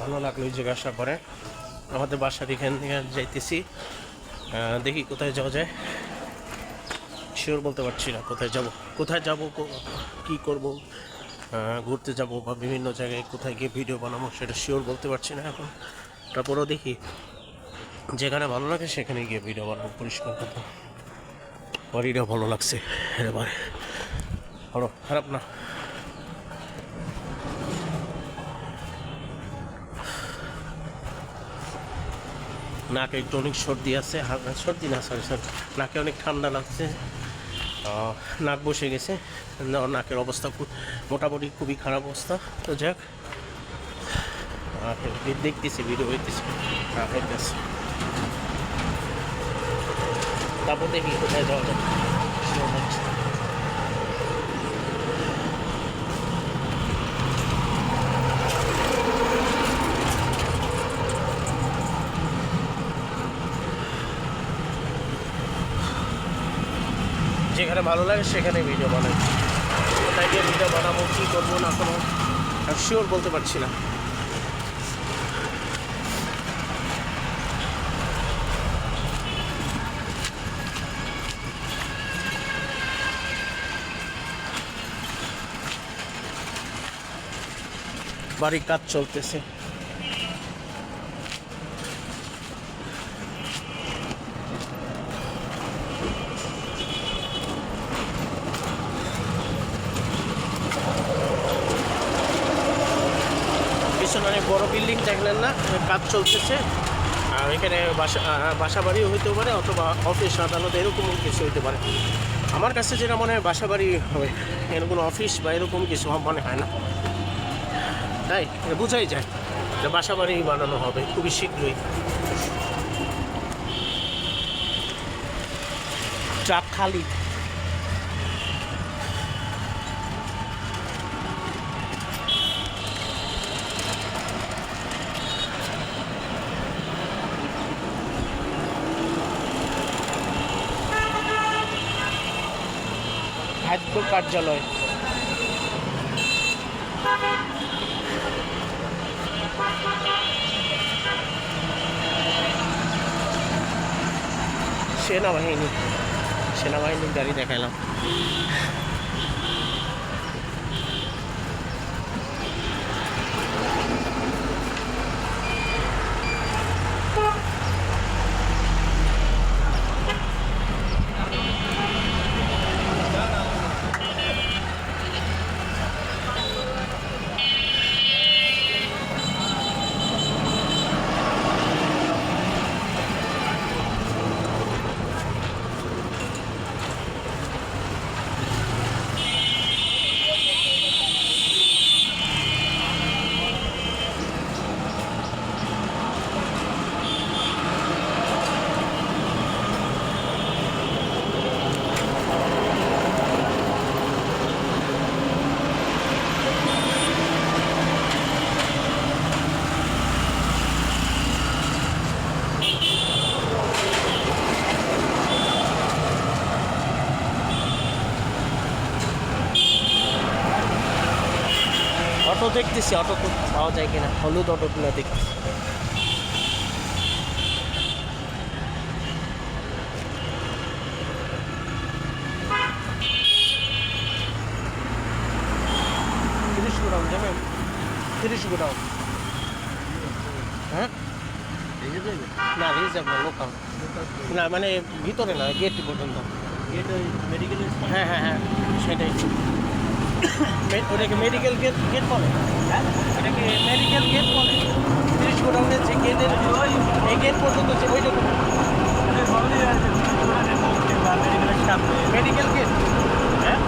ভালো লাগলো এই জায়গায় আসার পরে। আমাদের বাসার এখান থেকে যাইতেছি, দেখি কোথায় যাওয়া যায়। শিওর বলতে পারছি না কোথায় যাব কি করব, ঘুরতে যাব বা বিভিন্ন জায়গায় কোথায় গিয়ে ভিডিও বানাবো সেটা শিওর বলতে পারছি না এখন। তারপরেও দেখি যেখানে ভালো লাগে সেখানে গিয়ে ভিডিও বানাবো। পরিষ্কার কথা, বাড়িটা ভালো লাগছে এবারে, ভালো খারাপ না। নাকে একটু অনেক সর্দি আছে, সর্দি না সরি, নাকে অনেক ঠান্ডা লাগছে, নাক বসে গেছে, নাকের অবস্থা মোটামুটি খুবই খারাপ অবস্থা। তো যাক, দেখতেছি ভিডিও হইতেছে, হইতেছে। তারপর দেখি কোথায় যাওয়া যায়। যেখানে ভালো লাগে সেখানে ভিডিও বানাই। কোথায় গিয়ে ভিডিও বানাবো, কী করবো না কোনো শিওর বলতে পারছি না। বাড়ির কাজ চলতেছে। পিছনে অনেক বড় বিল্ডিং দেখলেন না, কাজ চলতেছে। আর এখানে বাসা বাড়িও হইতে পারে, অথবা অফিস আদালত এরকম কিছু হইতে পারে। আমার কাছে যেটা মনে হয় বাসা বাড়ি হবে, এরকম অফিস বা এরকম কিছু মনে হয় না। তাই বোঝাই যায় যে বাসা বাড়ি বানানো হবে খুবই শীঘ্রই। ট্রাক খালি। খাদ্য কার্যালয়। সেনাবাহিনীর গাড়ি দেখাইলাম। অটো দেখতেছি, অটো তো পাওয়া যায় কিনা, হলুদ অটোগুলো দেখি। গোডাউন যাবেন, 30 গোডাউন। হ্যাঁ না, রিজার্ভ না, লোকাল না, মানে ভিতরে না, গেট পর্যন্ত। হ্যাঁ হ্যাঁ হ্যাঁ, সেটাই। ওটাকে মেডিকেল গেট বলে, এটাকে মেডিকেল গেট বলে। 30 গোডাউনের যে গেটের এই গেট পর্যন্ত যে ওইটুকু মেডিকেল গেট। হ্যাঁ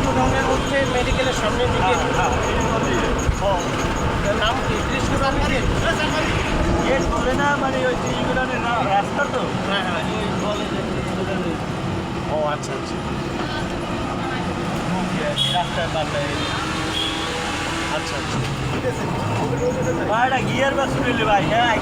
গোডাউনের মধ্যে মেডিকেলের সামনের দিকে নাম কি? 30 গোডাউনের গেট বলে না, মানে ওই 30 গোডাউনের রাস্তা তো। হ্যাঁ হ্যাঁ, ও আচ্ছা আচ্ছা, রাস্তায় পাল্লা। আচ্ছা আচ্ছা, ঠিক আছে ভাই, এটা গিয়ার বাস শুনলে ভাই। হ্যাঁ,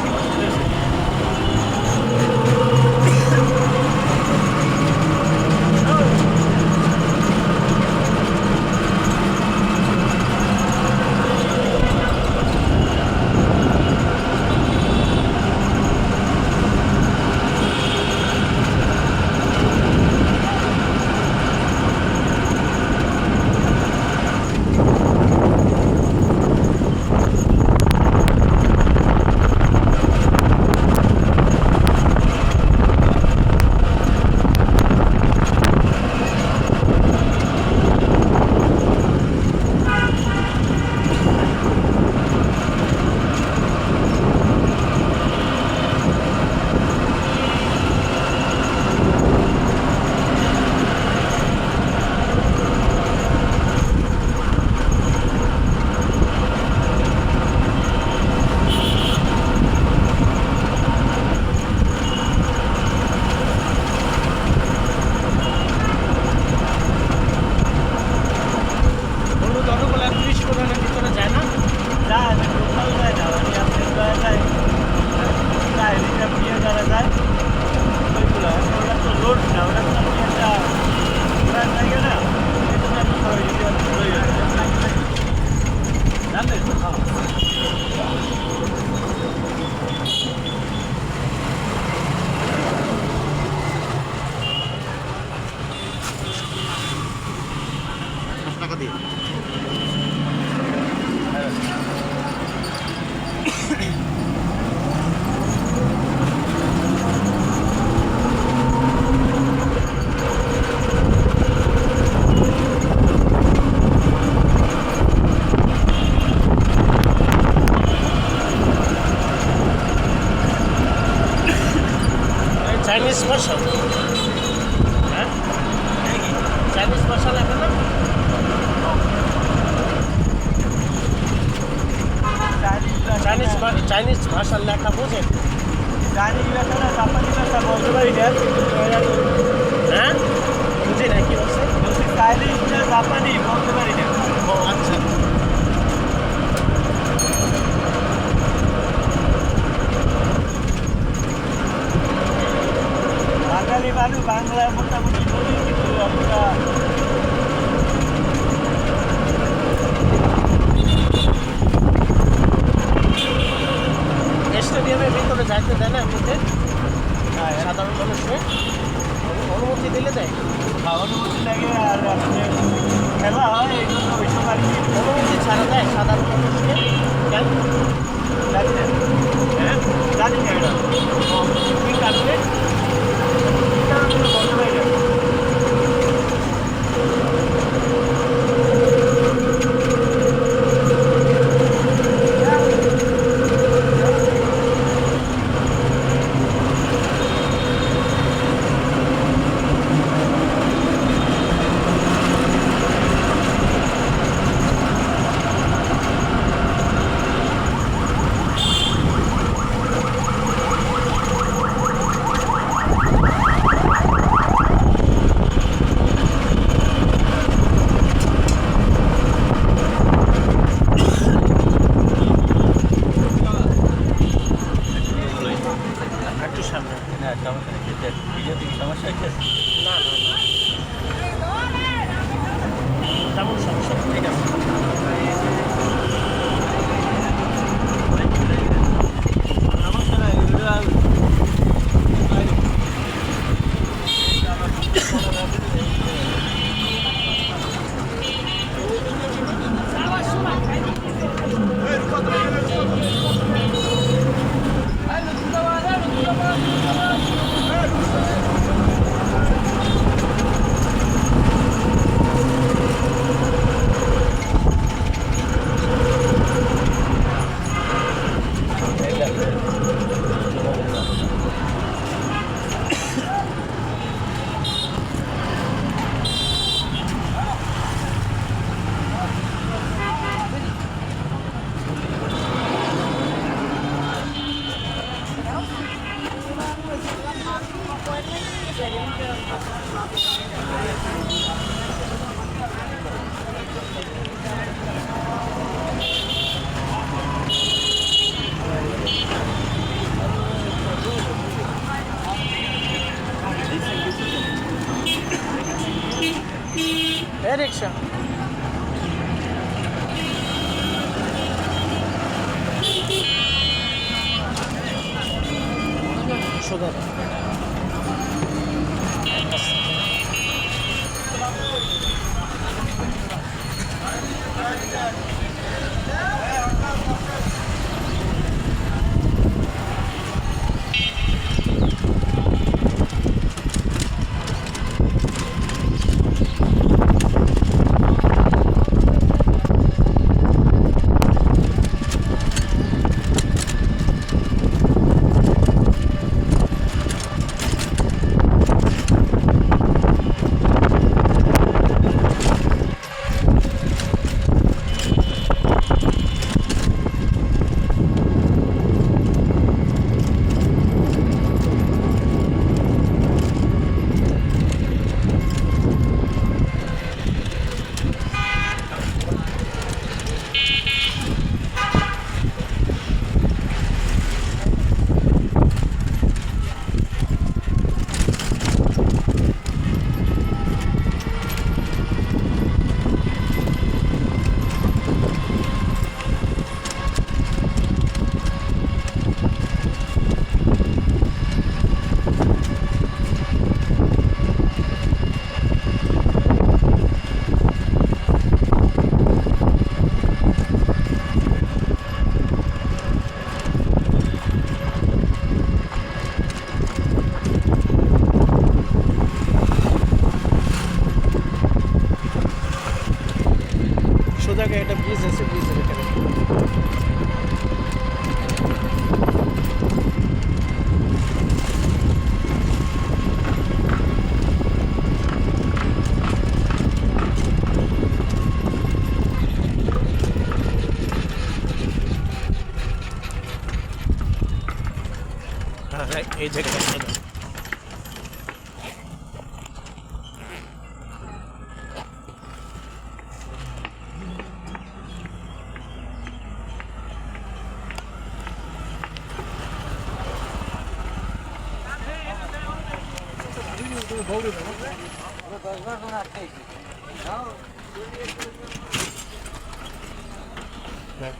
চাইনিজ ভাষা, হ্যাঁ চাইনিজ ভাষা লেখা না? চাইনিজ ভাষার লেখা বোঝেন? চাইনিজ ভাষা না জাপানি ভাষা বলতে পারি না, কিন্তু হ্যাঁ বুঝি না কি বলছে। বলছি চাইনিজ না জাপানি বলতে পারি না। ও আচ্ছা, বাঙালি মানুষ বাংলা মোটামুটি বলি, কিন্তু আমরা স্টেডিয়ামের ভিতরে যাইতে দেয় না এমনিতে সাধারণ মানুষকে? অনুমতি দিলে দেয়? অনুমতি লাগে, আর খেলা হয় এই জন্য ওই সময় আর কি অনুমতি ছাড়া দেয় সাধারণ মানুষকে? কেন জানি না, হ্যাঁ জানি না এটা কি কারণে? এটা আমি বলতে পারি না। একটু সামনে। না সমস্যা নেই, ভিডিও থেকে সমস্যা হচ্ছে। না না না তেমন সমস্যা নেই, ঠিক আছে। সমস্যা নাই, রিক্সা সোজা জায়গায় একটা ব্রিজ আছে, ব্রিজের এখানে এই জায়গাটা ছেড়ে দাও। হ্যাঁ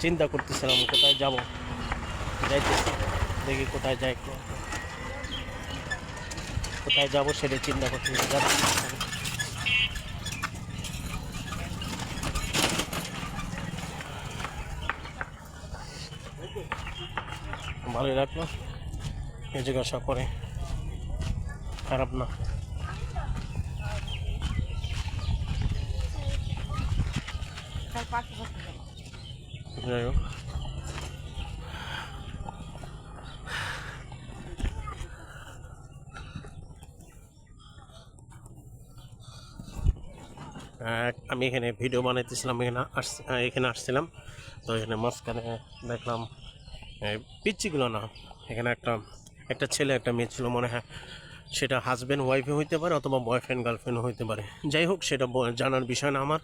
চিন্তা করতেছিলাম কোথায় যাব, যাইতেছি দেখি কোথায় যাই, কোথায় যাব সেটা চিন্তা করতেছি। ভালোই লাগলো এই জিজ্ঞাসা করে, খারাপ না। যাই হোক আমি এখানে ভিডিও বানাইতেছিলাম, এখানে আসছিলাম, তো এখানে মাঝখানে দেখলাম পিচ্চিগুলো না, এখানে একটা ছেলে একটা মেয়ে ছিল মনে হয়, সেটা হাজব্যান্ড ওয়াইফে হইতে পারে অথবা বয়ফ্রেন্ড গার্লফ্রেন্ড হইতে পারে, যাই হোক সেটা জানার বিষয় না আমার।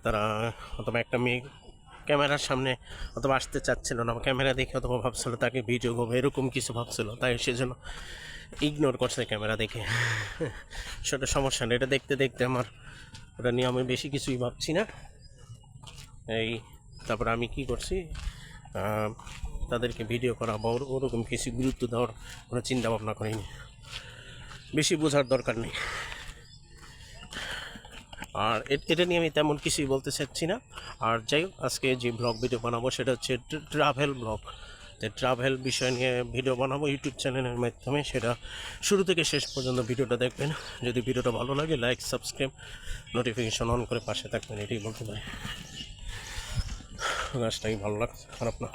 তারা অথবা একটা মেয়ে ক্যামেরার সামনে অথবা আসতে চাচ্ছিল না, ক্যামেরা দেখে অথবা ভাবছিল তাকে ভিডিও করবো, এরকম কিছু ভাবছিল, তাই সেজন্য ইগনোর করছে ক্যামেরা দেখে। সেটা সমস্যা নেই, এটা দেখতে দেখতে আমার ওটা নিয়ে আমি বেশি কিছুই ভাবছি না। তারপরে আমি কি করছি, তাদেরকে ভিডিও করা বা ওরকম কিছু গুরুত্ব দেওয়ার কোনো চিন্তা ভাবনা করিনি, বেশি বোঝার দরকার নেই। আর এটা নিয়ে আমি তেমন কিছুই বলতে চাচ্ছি না। আর যাই হোক, আজকে যে ব্লগ ভিডিও বানাবো সেটা হচ্ছে ট্রাভেল ব্লগ, ট্রাভেল বিষয় নিয়ে ভিডিও বানাবো ইউটিউব চ্যানেলের মাধ্যমে। সেটা শুরু থেকে শেষ পর্যন্ত ভিডিওটা দেখবেন। যদি ভিডিওটা ভালো লাগে লাইক সাবস্ক্রাইব নোটিফিকেশন অন করে পাশে থাকবেন, এটাই বলতে পারি। গাছটাই ভালো লাগছে, খারাপ না।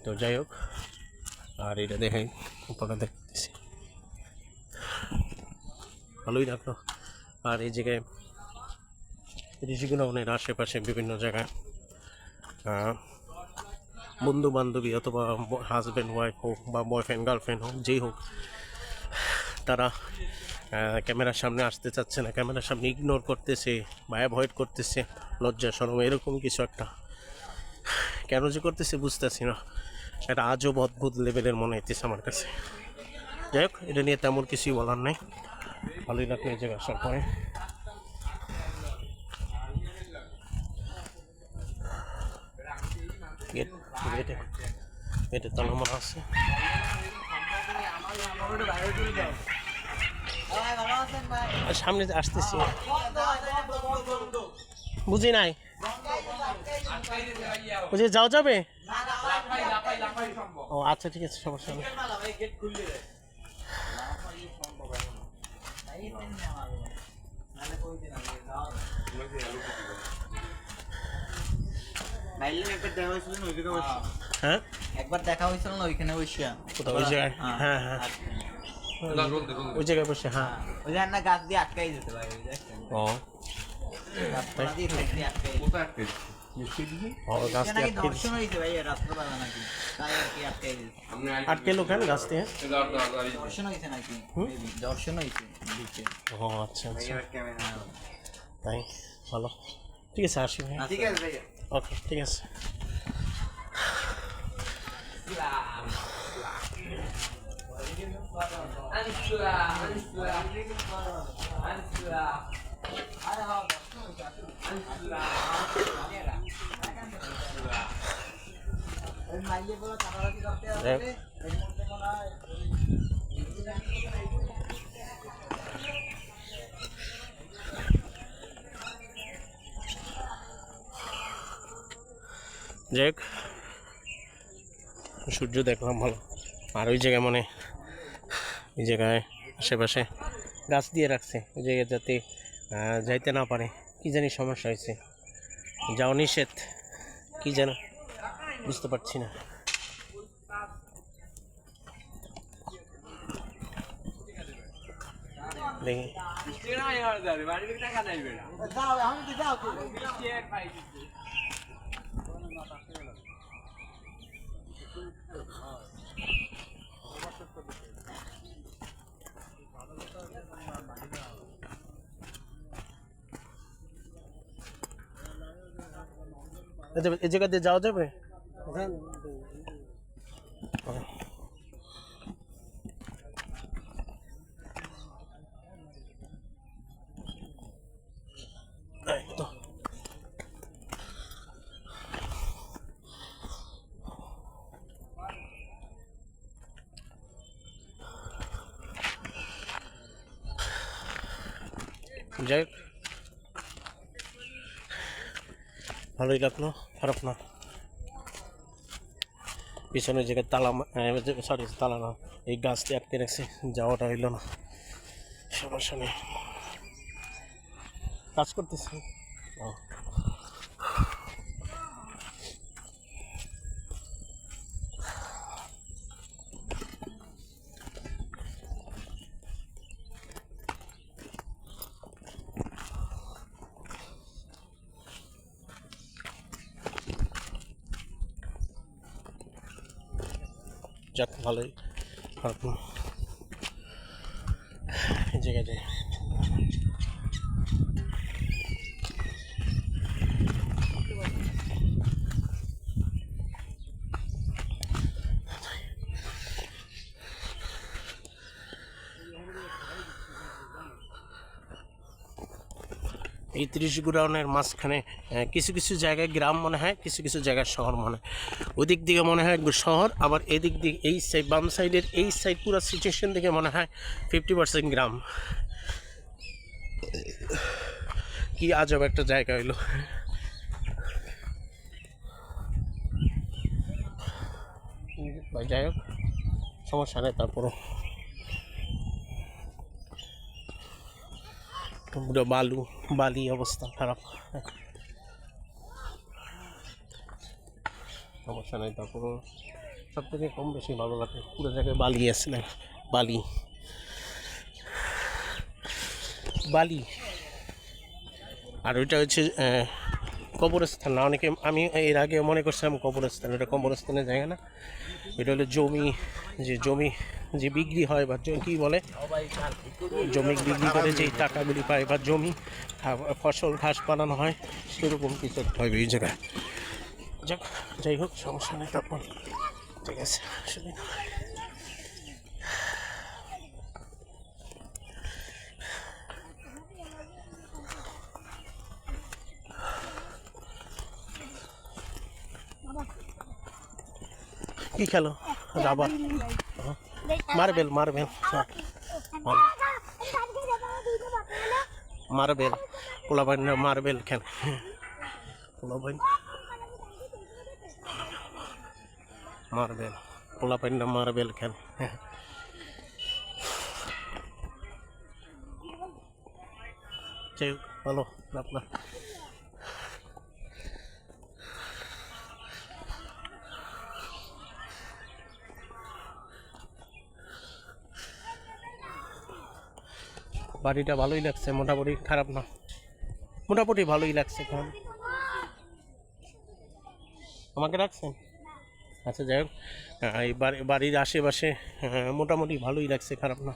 তো যাই হোক, আর এটা দেখাই উপরটা দেখতেছি, ভালোই লাগলো। আর এই জায়গায় ঋষিগুণের আশেপাশে বিভিন্ন জায়গায় বন্ধু বান্ধবী অথবা হাজব্যান্ড ওয়াইফ হোক বা বয়ফ্রেন্ড গার্লফ্রেন্ড হোক, যেই হোক, তারা ক্যামেরার সামনে আসতে চাচ্ছে না, ক্যামেরার সামনে ইগনোর করতেছে বা অ্যাভয়েড করতেছে, লজ্জা শরম এরকম কিছু একটা কেন যে করতেছে বুঝতেছি না, একটা আজব অদ্ভুত লেভেলের মনে হইতেছে আমার কাছে। যাই হোক, এটা নিয়ে তেমন কিছুই বলার নাই, ভালোই লাগলো এই জায়গায় আসার পরে। গেটে তালা মারা আছে। সামনে আসতেছি, বুঝি নাই, বুঝি যাও যাবে। ও আচ্ছা ঠিক আছে, সমস্যা নেই। হ্যাঁ একবার দেখা হয়েছিল না ওইখানে বসে কোথাও ওই জায়গায় হ্যাঁ হ্যাঁ ওই জায়গায় বসে হ্যাঁ ওই জায়গায় না গাছ দিয়ে আটকাই যেতে পারে ও গাছপালা দিয়ে আটকাই ও গাছ দিয়ে আটকে দর্শন হয়েছে ভাই রাত্রবেলা নাকি তাই আর কি আটকাই দিয়েছে আটকে লোক হ্যাঁ গাছ দিয়ে দর্শন হয়েছে নাকি দর্শন হয়েছে দিচ্ছে ও আচ্ছা আচ্ছা তাই ভালো ঠিক আছে আসি ভাই ঠিক আছে ভাই ওকে ঠিক আছে যাই হোক সূর্য দেখলাম ভালো আর ওই জায়গায় মানে ওই জায়গায় আশেপাশে গাছ দিয়ে রাখছে ওই জায়গায় যাতে যাইতে না পারে কি জানি সমস্যা হয়েছে যাও নিষেধ কি যেন বুঝতে পারছি না দেখি এই জায়গা দিয়ে যাওয়া যাবে তো যাই হোক ভালোই লাগলো খারাপ না পিছনের জায়গায় তালা সরি তালা না এই গাছ দিয়ে আটকে রাখছে যাওয়াটা হইল না সমস্যা নেই কাজ করতেছি যাক ভালোই খারাপ না এই জায়গাতে এই 30 গোডাউনের মাঝখানে কিছু কিছু জায়গায় গ্রাম মনে হয় কিছু কিছু জায়গায় শহর মনে হয় ওদিক দিকে মনে হয় শহর আবার এদিক দিকে এই সাইড বাম সাইডের এই সাইড পুরো সিচুয়েশন থেকে মনে হয় 50% গ্রাম কি আজব একটা জায়গা হইলো যাই হোক সমস্যা নেই তারপরও পুরো বালি অবস্থা খারাপ সমস্যা নেই তারপরও সব থেকে কম বেশি ভালো লাগে পুরো জায়গায় বালি আছে না বালি আর ওইটা হচ্ছে কবরস্থান না অনেকে আমি এর আগে মনে করছিলাম কবরস্থান এটা কবরস্থানের জায়গা না এটা হলো জমি যে বিক্রি হয় বা কী বলে জমি বিক্রি করে যেই টাকাগুলি পায় বা জমি ফসল ঘাস বানানো হয় সেরকম কিছু হয় এই জায়গায় যাই হোক সমস্যা নেই তারপর ঠিক আছে অসুবিধা কি খেলো রাবার মার্বেল পোলাপাইন মার্বেল খেলে পোলাপাইন মার্বেল খেলে যাই হোক ভালো খারাপ না। বাড়িটা ভালোই লাগছে, মোটামুটি খারাপ না, মোটামুটি ভালোই লাগছে। এখন আমাকে রাখছেন, আচ্ছা যাই হোক, এই বাড়ির আশেপাশে মোটামুটি ভালোই লাগছে, খারাপ না।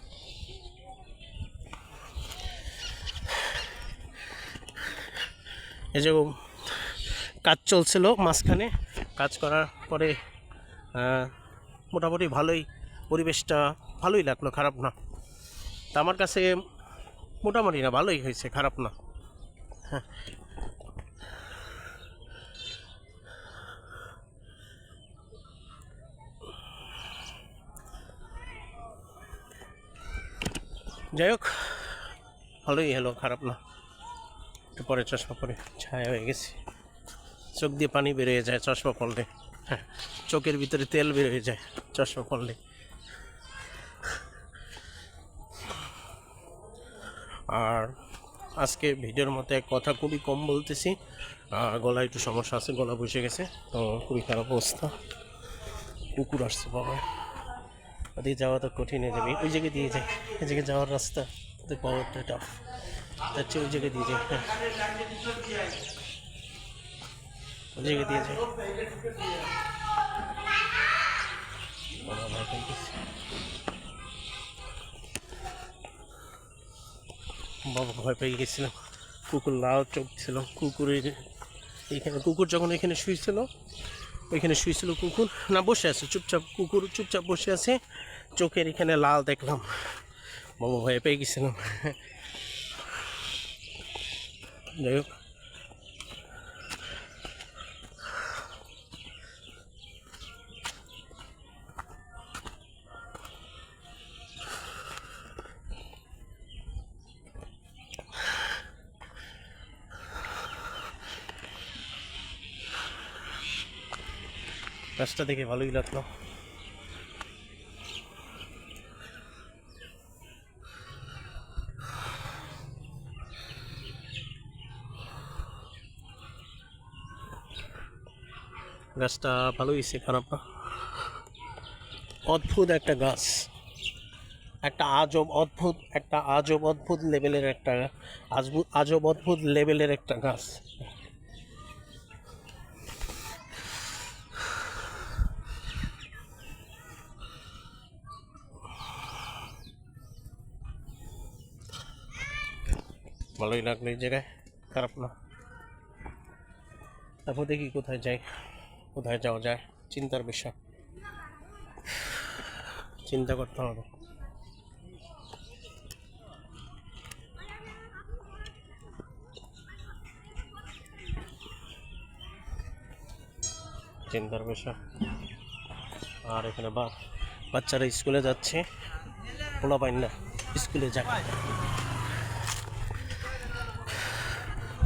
এই যে কাজ চলছিল মাঝখানে, কাজ করার পরে মোটামুটি ভালোই, পরিবেশটা ভালোই লাগলো, খারাপ না। তা আমার কাছে মোটামুটি না, ভালোই হয়েছে, খারাপ না। হ্যাঁ, যাই হোক ভালোই হলো, খারাপ না। একটু পরে চশমা পরে ছায়া হয়ে গেছে, চোখ দিয়ে পানি বেরিয়ে যায় চশমা পরলে, হ্যাঁ চোখের ভিতরে তেল বেরিয়ে যায় চশমা পরলে। আর আজকে ভিডিওর মধ্যে কথা খুবই কম বলতেছি, গলায় একটু সমস্যা আছে, গলা বসে গেছে, তো খুবই খারাপ অবস্থা। কুকুর আসছে বাবা, ওদিকে যাওয়া তো কঠিন হয়ে যাবে, ওই জায়গায় দিয়ে যায়, এই জায়গায় যাওয়ার রাস্তা ওদের পাওয়ারটা টাফ, তার চেয়ে ওই জায়গায় দিয়ে যায়, হ্যাঁ ওই জায়গায় দিয়ে যায়। বাবা ভয় পেয়ে গেছে, বাবা ভয় পেয়ে গেছিলাম, কুকুর লাল চোখ ছিল, কুকুরের এইখানে, কুকুর যখন এখানে শুয়েছিল, ওইখানে শুয়েছিল কুকুর, না বসে আছে চুপচাপ, কুকুর চুপচাপ বসে আছে, চোখের এখানে লাল দেখলাম, বাবা ভয় পেয়ে গেছিলাম। যাই হোক গাছটা দেখে ভালোই লাগলো। গাছটা ভালো হয়েছে, খারাপ না। অদ্ভুত একটা গাছ, একটা আজব অদ্ভুত লেভেলের একটা আজব অদ্ভুত লেভেলের একটা গাছ। ভালোই লাগলো এই জায়গায়, খারাপ না। তারপর দেখি কোথায় যাই, কোথায় যাওয়া যায়, চিন্তার বিষয়, চিন্তা করতে হবে। চিন্তার বিষয়। আর এখানে বাচ্চারা স্কুলে যাচ্ছে, পোলাপাইনরা স্কুলে যায়,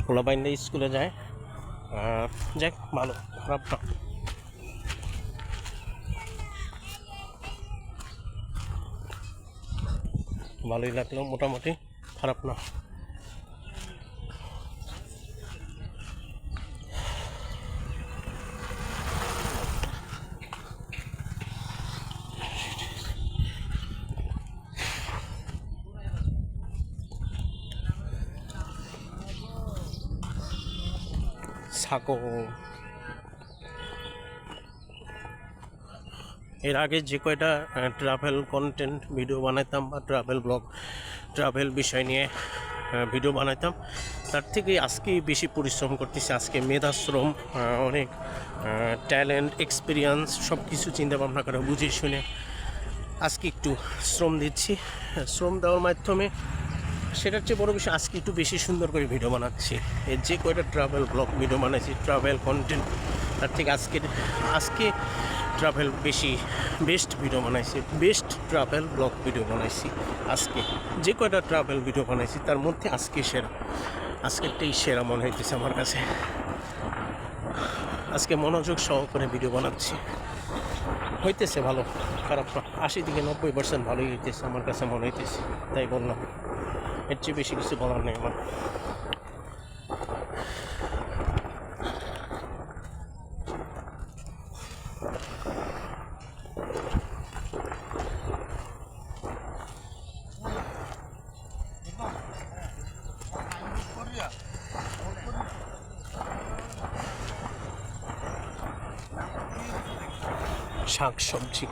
পোলাপাইনরা স্কুলে যায়, যাক ভালো, খারাপ না। ভালোই লাগলো মোটামুটি, খারাপ না। সাকো এর আগে যে কয়টা ট্রাভেল কন্টেন্ট ভিডিও বানাইতাম বা ট্রাভেল ব্লগ, ট্রাভেল বিষয় নিয়ে ভিডিও বানাইতাম, তার থেকে আজকে বেশি পরিশ্রম করতেছি। আজকে মেধাশ্রম, অনেক ট্যালেন্ট, এক্সপিরিয়েন্স সব কিছু চিন্তা ভাবনা করে বুঝে শুনে আজকে একটু শ্রম দিচ্ছি। শ্রম দেওয়ার মাধ্যমে সেটার চেয়ে বড় বিষয়, আজকে একটু বেশি সুন্দর করে ভিডিও বানাচ্ছি। এর যে কয়টা ট্রাভেল ব্লগ ভিডিও বানাইছি, ট্রাভেল কন্টেন্ট, তার থেকে আজকে ট্রাভেল বেস্ট ভিডিও বানাইছি, বেস্ট ট্রাভেল ব্লগ ভিডিও বানাইছি। আজকে যে কয়টা ট্রাভেল ভিডিও বানাইছি তার মধ্যে আজকে সেরা, আজকেরটাই সেরা মনে হইতেছে আমার কাছে। আজকে মনোযোগ সহকারে ভিডিও বানাচ্ছি, হইতেছে ভালো, খারাপ না। 80 থেকে 90% ভালোই হইতেছে আমার কাছে মনে হইতেছে, তাই বললাম। এর চেয়ে বেশি কিছু বলার নেই আমার। শাক সবজি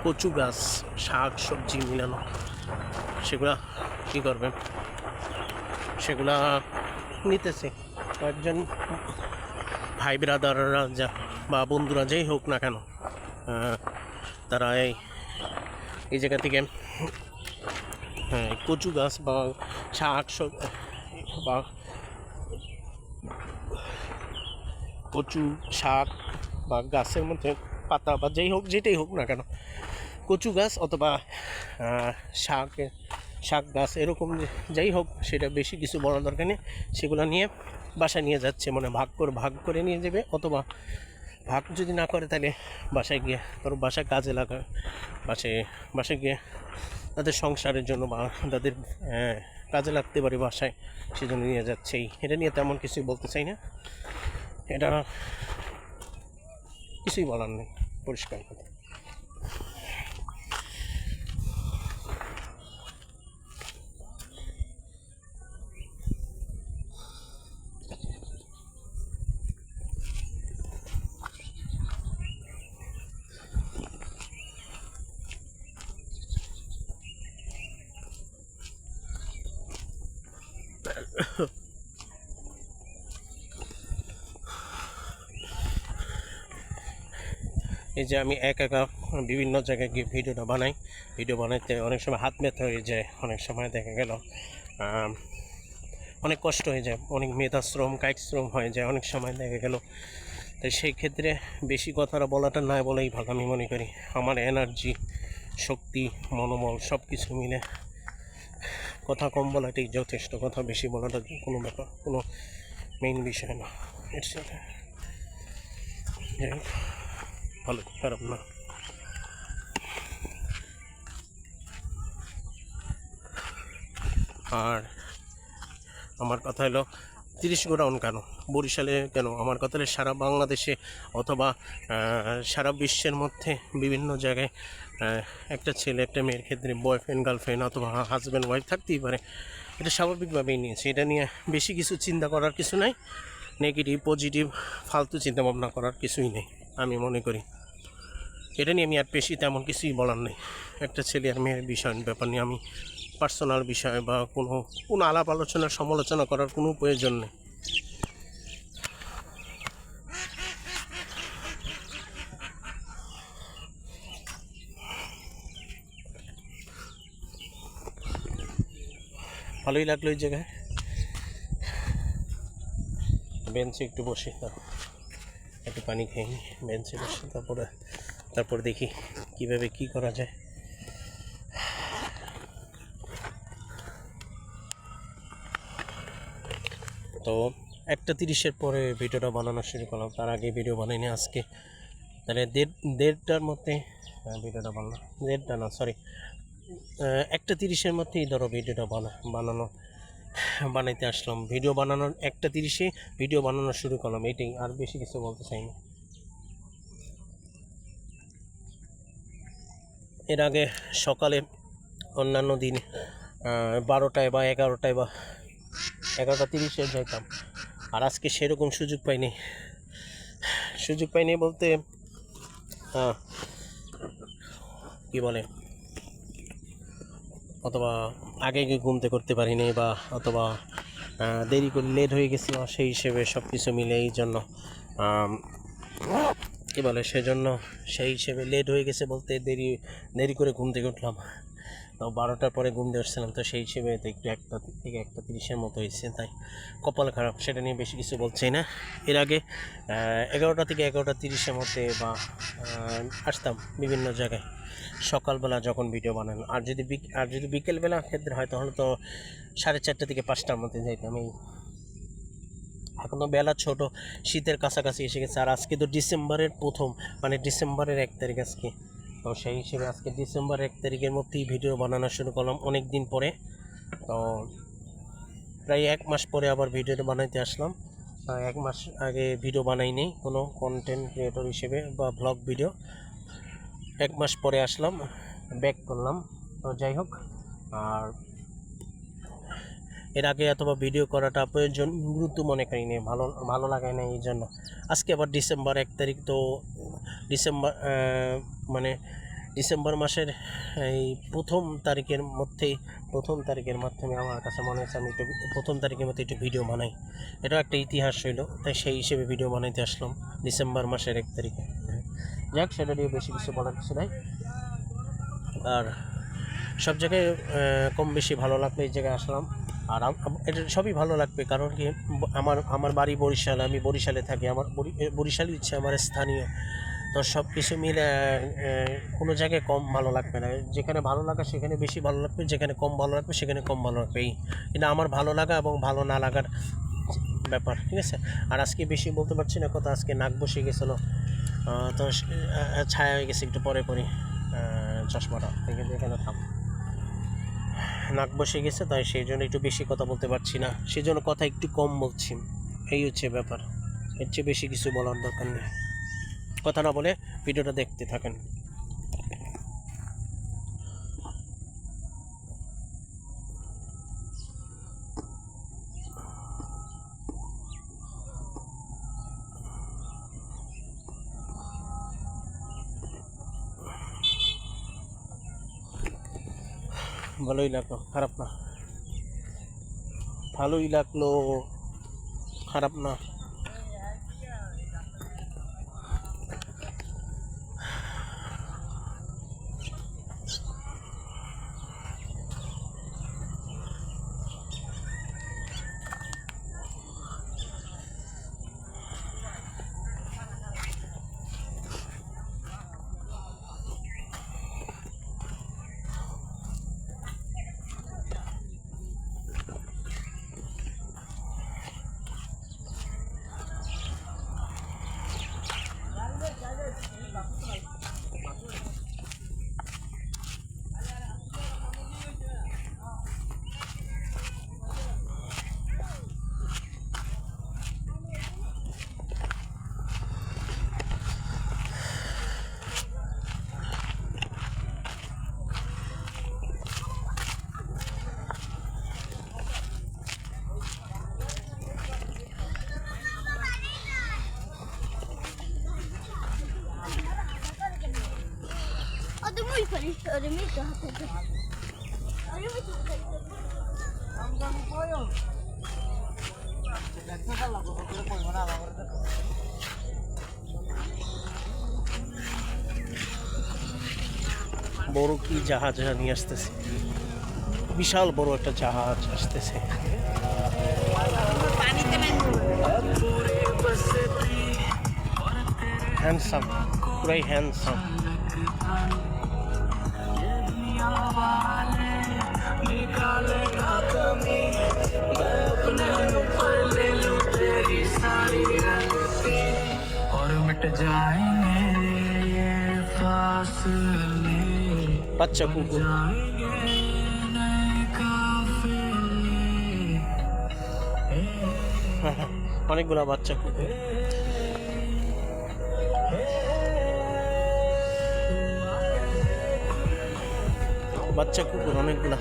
কচু গাছ, শাক সবজি মিলানো, সেগুলা কি করবেন, সেগুলা নিতেছে কয়েকজন ভাই ব্রাদাররা যা বা বন্ধুরা যেই হোক না কেন, তারা এই জায়গা থেকে কচু গাছ বা শাক বা কচু শাক বা গাছের মধ্যে পাতা বা যেই হোক, যেটাই হোক না কেন, কচু গাছ অথবা শাক গাছ এরকম যাই হোক, সেটা বেশি কিছু বলার দরকার নেই। সেগুলো নিয়ে বাসায় নিয়ে যাচ্ছে, মানে ভাগ করে নিয়ে যাবে, অথবা ভাগ যদি না করে তাহলে বাসায় গিয়ে ধরো বাসায় কাজে লাগায়, বাসায় গিয়ে তাদের সংসারের জন্য বা তাদের কাজে লাগতে পারে বাসায়, সেজন্য নিয়ে যাচ্ছেই। এটা নিয়ে তেমন কিছুই বলতে চাই না, এটা কিছুই বলার নেই, পরিষ্কার কথা। এই যে আমি একা বিভিন্ন জায়গায় গিয়ে ভিডিও বানাইতে অনেক সময় হাত ব্যথা হয়ে যায়, অনেক সময় দেখা গেল অনেক কষ্ট হয়ে যায়, অনেক মেধাশ্রম কায়িকশ্রম হয়ে যায় অনেক সময় দেখা গেল। তাই সেই ক্ষেত্রে বেশি কথাটা বলাটা না বলেই ভালো আমি মনে করি। আমার এনার্জি, শক্তি, মনোবল সব কিছু মিলে কথা কম বলাটাই যথেষ্ট, কথা বেশি বলাটা কোনো ব্যাপার, কোনো মেইন বিষয় না। এর সাথে ভালো খারাপ না। আর আমার কথা হলো 30 গোডাউন কেন, বরিশালে কেন, আমার কথা হলো সারা বাংলাদেশে অথবা সারা বিশ্বের মধ্যে বিভিন্ন জায়গায় একটা ছেলে একটা মেয়ের ক্ষেত্রে বয়ফ্রেন্ড গার্লফ্রেন্ড অথবা হাজব্যান্ড ওয়াইফ থাকতেই পারে। এটা স্বাভাবিকভাবেই নিয়েছে, এটা নিয়ে বেশি কিছু চিন্তা করার কিছু নাই, নেগেটিভ পজিটিভ ফালতু চিন্তা ভাবনা করার কিছুই নেই আমি মনে করি। এটা নিয়ে আমি আর বেশি তেমন কিছুই বলার নেই। একটা ছেলে আর মেয়ের ব্যাপার নিয়ে আমি পার্সোনাল বিষয় বা কোনো আলাপ আলোচনা সমালোচনা করার কোনো প্রয়োজন নেই। ভালোই লাগলো এই জায়গায়, বেঞ্চে একটু বসি, একটু পানি খেয়ে নিই, বেঞ্চে বসে তারপর দেখি কিভাবে কি করা যায়। তো 1:30-এর পরে ভিডিওটা বানানো শুরু করলাম, তার আগে ভিডিও বানাইনি আজকে, তাহলে দেড়টার মধ্যে ভিডিওটা দেড়টা না সরি 1:30-এর মধ্যেই ধরো ভিডিওটা বানাইতে আসলাম। ভিডিও বানানোর 1:30-এ ভিডিও বানানো শুরু করলাম, এটাই, আর বেশি কিছু বলতে চাই না। এর আগে সকালে অন্যান্য দিন 12টায় বা 11টায় বা 11:30-এ যাইতাম, আর আজকে সেরকম সুযোগ পাইনি বলতে কি বলে, অথবা আগে গিয়ে ঘুমতে করতে পারিনি, বা অথবা দেরি করে লেট হয়ে গেছিল, সেই হিসেবে সব কিছু মিলে এই জন্য কী বলে, সেই হিসেবে লেট হয়ে গেছে বলতে দেরি করে ঘুম থেকে উঠলাম। তো 12টার পরে ঘুম দিয়ে আসছিলাম, তো সেই হিসেবে তো একটু 1টা থেকে 1:30-এর মতো হয়েছে, তাই কপাল খারাপ, সেটা নিয়ে বেশি কিছু বলছি না। এর আগে 11টা থেকে 11:30-এর মধ্যে বা আসতাম বিভিন্ন জায়গায় সকালবেলা যখন ভিডিও বানানো, আর যদি বিকেলবেলা ক্ষেত্রে হয় তাহলে তো 4:30 থেকে 5টার মধ্যে যাইতাম। এখন তো বেলা ছোট, শীতের কাছাকাছি এসে গেছে, আর আজকে তো ডিসেম্বরের প্রথম, মানে ডিসেম্বরের 1 তারিখ আজকে। তো সেই হিসেবে আজকে ডিসেম্বর 1 তারিখের মধ্যেই ভিডিও বানানো শুরু করলাম অনেক দিন পরে। তো প্রায় 1 মাস পরে আবার ভিডিওটা বানাইতে আসলাম। 1 মাস আগে ভিডিও বানাইনি কোনো কন্টেন্ট ক্রিয়েটর হিসেবে বা ব্লগ ভিডিও, 1 মাস পরে আসলাম, ব্যাক করলাম। তো যাই হোক, আর এর আগে অথবা ভিডিও করাটা প্রয়োজন গুরুত্ব মনে করিনি, ভালো লাগায় না, এই জন্য আজকে আবার ডিসেম্বর 1 তারিখ। তো ডিসেম্বর মাসের এই প্রথম তারিখের মাধ্যমে আমার কাছে মনে হচ্ছে আমি একটু প্রথম তারিখের মধ্যে একটু ভিডিও বানাই, এটাও একটা ইতিহাস হইল, তাই সেই হিসেবে ভিডিও বানাইতে আসলাম ডিসেম্বর মাসের 1 তারিখে। যাক, সেটা নিয়ে বেশি কিছু বলার কিছু নাই। আর সব জায়গায় কম বেশি ভালো লাগলো, এই জায়গায় আসলাম। আর এটা সবই ভালো লাগবে, কারণ কি আমার বাড়ি বরিশাল, আমি বরিশালে থাকি, আমার বরিশালই হচ্ছে আমার স্থানীয়। তো সব কিছু মিলে কোনো জায়গায় কম ভালো লাগবে না, যেখানে ভালো লাগা সেখানে বেশি ভালো লাগবে, যেখানে কম ভালো লাগবে সেখানে কম ভালো লাগবে। এটা আমার ভালো লাগা এবং ভালো না লাগার ব্যাপার, ঠিক আছে। আর আজকে বেশি বলতে পারছি না কথা, আজকে নাক বসে গেছিলো, তো ছায়া হয়ে গেছে একটু পরে চশমাটা এখানে থাম, নাক বসে গেছে, তাই সেই জন্য একটু বেশি কথা বলতে পারছি না, সেই জন্য কথা একটু কম বলছি, এই হচ্ছে ব্যাপার। এর চেয়ে বেশি কিছু বলার দরকার নেই, কথা না বলে ভিডিওটা দেখতে থাকেন। ভালোই লাগলো, খারাপ না, ভালোই লাগলো, খারাপ না। বড় কি জাহাজ নিয়ে আসতেছে, বিশাল বড় একটা জাহাজ আসতেছে। হ্যান্ডসাম, পুরাই হ্যান্ডসাম। বাচ্চা কুকুর, অনেকগুলা বাচ্চা কুকুর, অনেকগুলা।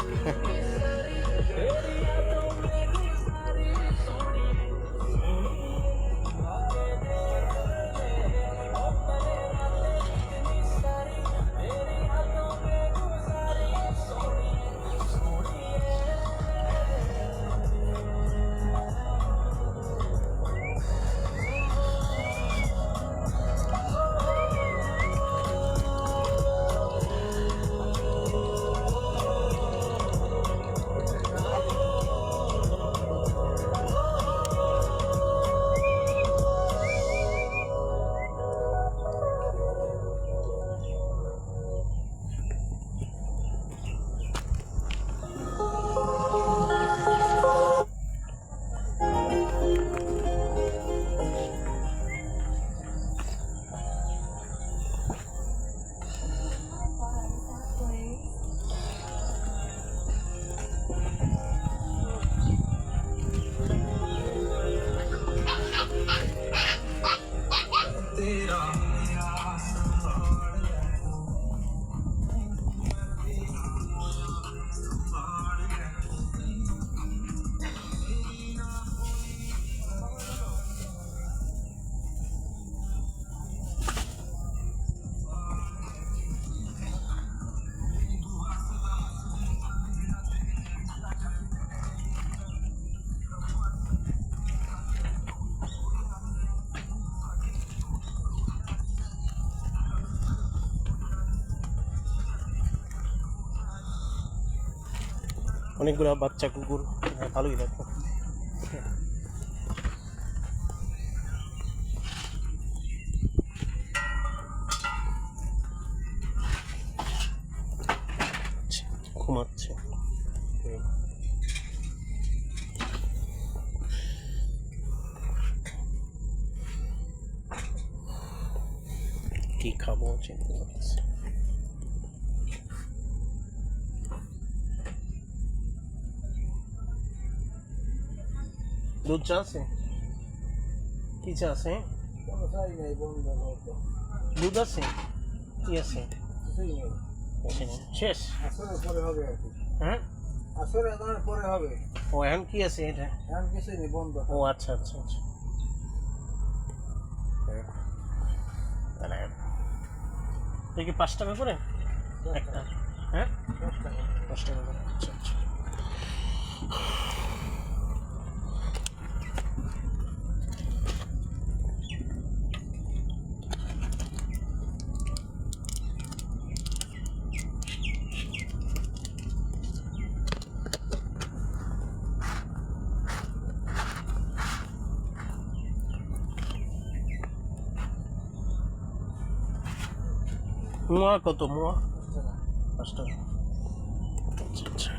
অনেকগুলো বাচ্চা কুকুর, ভালোই লাগবে। ঘুমাচ্ছে। কি খাবো চিন্তা করতেছি। দুধ চা আছে? কি চা আছে? দুধ আছে? কি আছে? শেষ? হ্যাঁ, ও এখন কি আছে এটা? ও আচ্ছা আচ্ছা আচ্ছা। তাহলে এটা কি 5 টাকা করে একটা? হ্যাঁ, 10 টাকা করে। আচ্ছা আচ্ছা। মোয়া কত? মোয়া 5 টাকা। আচ্ছা আচ্ছা।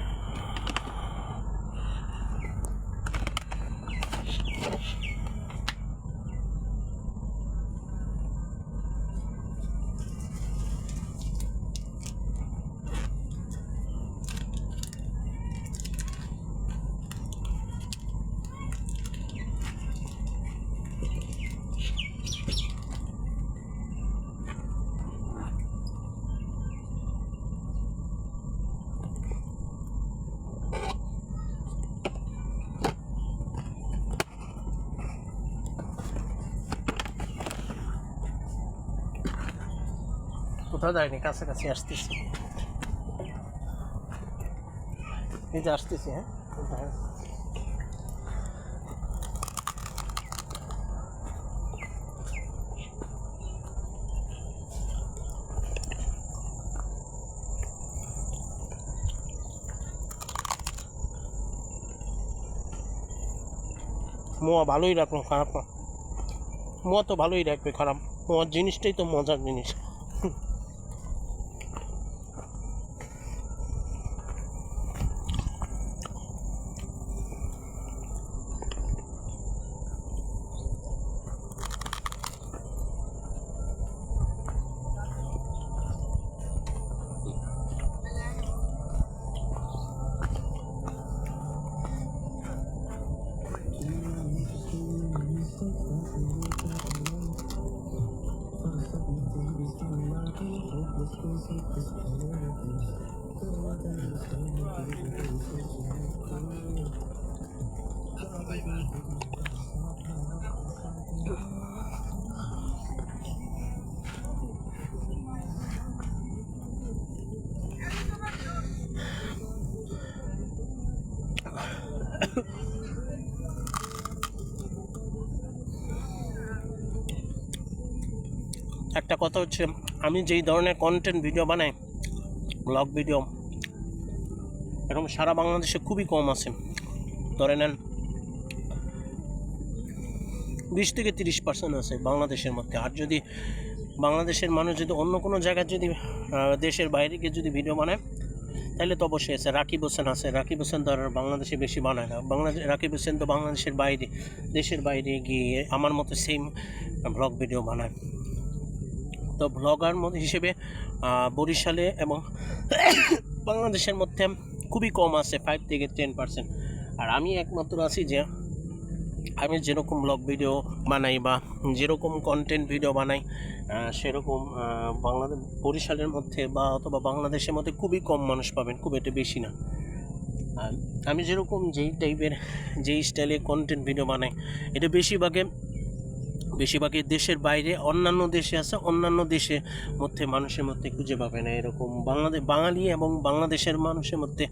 কোথাও যায়নি, কাছাকাছি আসতেছি। এই যে আসতেছি। হ্যাঁ, মোয়া ভালোই রাখলো, খারাপ না। মোয়া তো ভালোই রাখবে, খারাপ? মোয়ার জিনিসটাই তো মজার জিনিস। একটা কথা হচ্ছে, আমি যেই ধরনের কন্টেন্ট ভিডিও বানাই, ব্লগ ভিডিও, এরকম সারা বাংলাদেশে খুবই কম আছে। ধরে নেন 20 থেকে 30% আছে বাংলাদেশের মধ্যে। আর যদি বাংলাদেশের মানুষ যদি অন্য কোনো জায়গায় যদি দেশের বাইরে গিয়ে যদি ভিডিও বানায়, তাহলে তো অবশ্যই আছে। রাকিব হোসেন আছে, রাকিব হোসেন তো আর বাংলাদেশে বেশি বানায় না। রাকিব হোসেন তো বাংলাদেশের বাইরে, দেশের বাইরে গিয়ে আমার মতো সেম ব্লগ ভিডিও বানায়। তো ব্লগার মধ্যে হিসেবে বরিশালে এবং বাংলাদেশের মধ্যে খুবই কম আছে, 5 থেকে 10%। আর আমি একমাত্র আছি যে আমি যেরকম ব্লগ ভিডিও বানাই বা যেরকম কন্টেন্ট ভিডিও বানাই, সেরকম বাংলাদেশ বরিশালের মধ্যে বা অথবা বাংলাদেশের মধ্যে খুবই কম মানুষ পাবেন, খুব একটা বেশি না। আমি যেরকম যেই টাইপের যেই স্টাইলে কন্টেন্ট ভিডিও বানাই, এটা বেশিরভাগই দেশের বাইরে, অন্যান্য দেশে আছে, অন্যান্য দেশের মধ্যে মানুষের মধ্যে খুঁজে পাবেন না এরকম বাঙালি এবং বাংলাদেশের মানুষের মধ্যে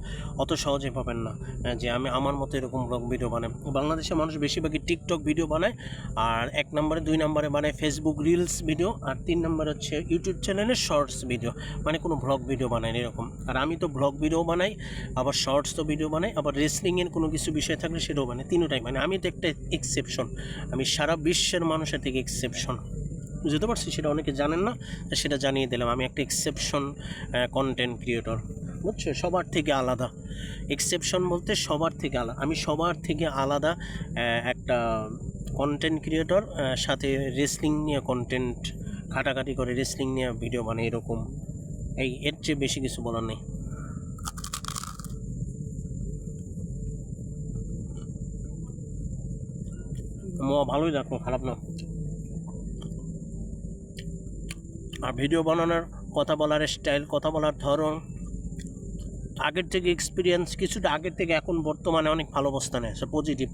অত সহজে পাবেন না যে আমি আমার মতো এরকম ব্লগ ভিডিও বানাই। বাংলাদেশের মানুষ বেশিরভাগই টিকটক ভিডিও বানায়, আর 1 নম্বরে 2 নম্বরে বানায় ফেসবুক রিলস ভিডিও, আর 3 নম্বর হচ্ছে ইউটিউব চ্যানেলে শর্টস ভিডিও, মানে কোনো ব্লগ ভিডিও বানায় এরকম। আর আমি তো ব্লগ ভিডিও বানাই, আবার শর্টস তো ভিডিও বানাই, আবার রেসলিংয়ের কোনো কিছু বিষয় থাকলে সেটাও বানাই, তিনটাই মানে। আমি তো একটা এক্সেপশন, আমি সারা বিশ্বের মানুষের থেকে এক্সেপশন, বুঝতে পারছি। সেটা অনেকে জানেন না, সেটা জানিয়ে দিলাম। আমি একটা এক্সেপশন কন্টেন্ট ক্রিয়েটর, বুঝছো, সবার থেকে আলাদা। এক্সেপশন বলতে সবার থেকে আলাদা, আমি সবার থেকে আলাদা একটা কন্টেন্ট ক্রিয়েটর, সাথে রেসলিং নিয়ে কন্টেন্ট ঘাটাঘাটি করে রেসলিং নিয়ে ভিডিও বানাই এরকম। এর চেয়ে বেশি কিছু বলার নেই। ভালোই রাখো, খারাপ না। আর ভিডিও বানানোর, কথা বলার স্টাইল, কথা বলার ধরন আগের থেকে এক্সপিরিয়েন্স কিছুটা আগের থেকে এখন বর্তমানে অনেক ভালো অবস্থানে আছে। পজিটিভ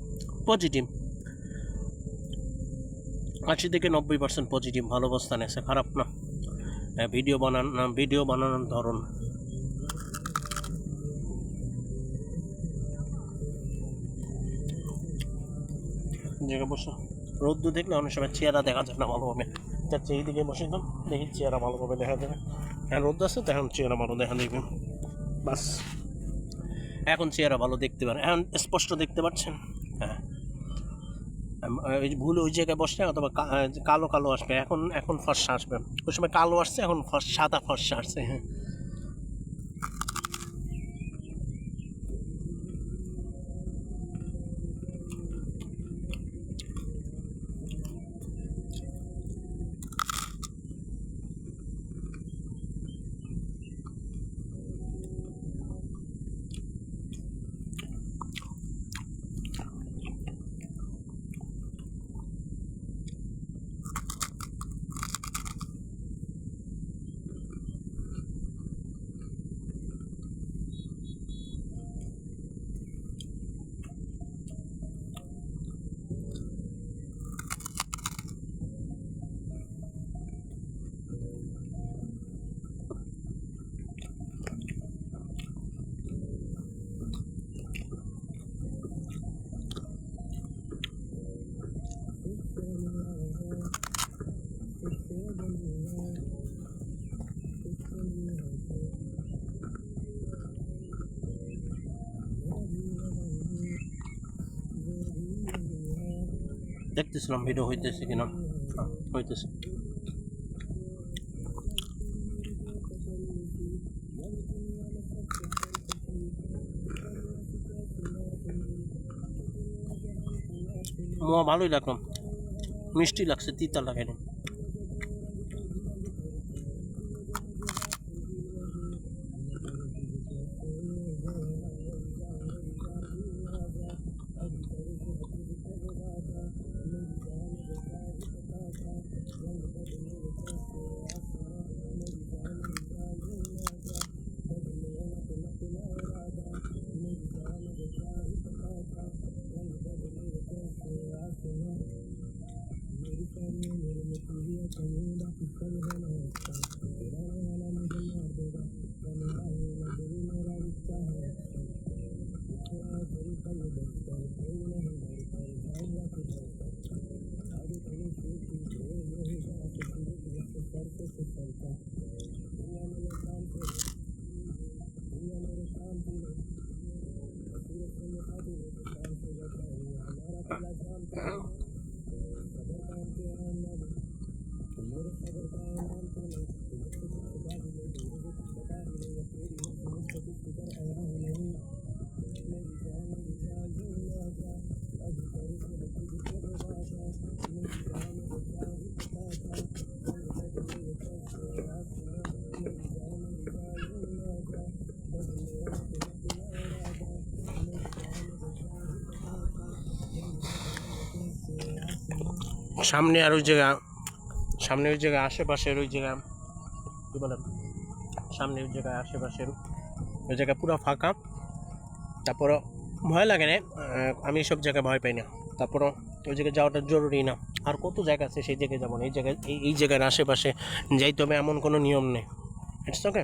80 থেকে 90% পজিটিভ, ভালো অবস্থানে আছে, খারাপ না। ভিডিও বানানোর ধরন। জায়গায় বসো, রোদ্দু দেখলে অনেক সময় চেহারা দেখা যায় না ভালোভাবে, তার চেয়ে এইদিকে বসে দাম, দেখি চেহারা ভালোভাবে দেখা যাবে। হ্যাঁ, রোদ আছে তো এখন চেহারা ভালো দেখা যাবে, বাস। এখন চেহারা ভালো দেখতে পারেন, এখন স্পষ্ট দেখতে পাচ্ছেন। হ্যাঁ, ওই ভুল ওই জায়গায় বসলে অথবা কালো কালো আসবে, এখন ফর্সা আসবে। ওই সময় কালো আসছে, এখন সাদা ফর্সা আসছে। হ্যাঁ, দেখতেছিলাম ভিডিও হইতেছে কিনা। হইতেছে। ভালোই লাগলাম, মিষ্টি লাগছে, তিতা লাগেনি। সামনে আর ওই জায়গা, সামনে ওই জায়গায় আশেপাশের ওই জায়গা কী বলেন, সামনে ওই জায়গায় আশেপাশের ওই জায়গা পুরো ফাঁকা। তারপর ভয় লাগে না, আমি সব জায়গায় ভয় পাই না। তারপরও ওই জায়গায় যাওয়াটা জরুরি না। আর কত জায়গা আছে সেই জায়গায় যাবো না, এই জায়গায় এই জায়গার আশেপাশে যাইতে হবে এমন কোনো নিয়ম নেই। ইটস ওকে,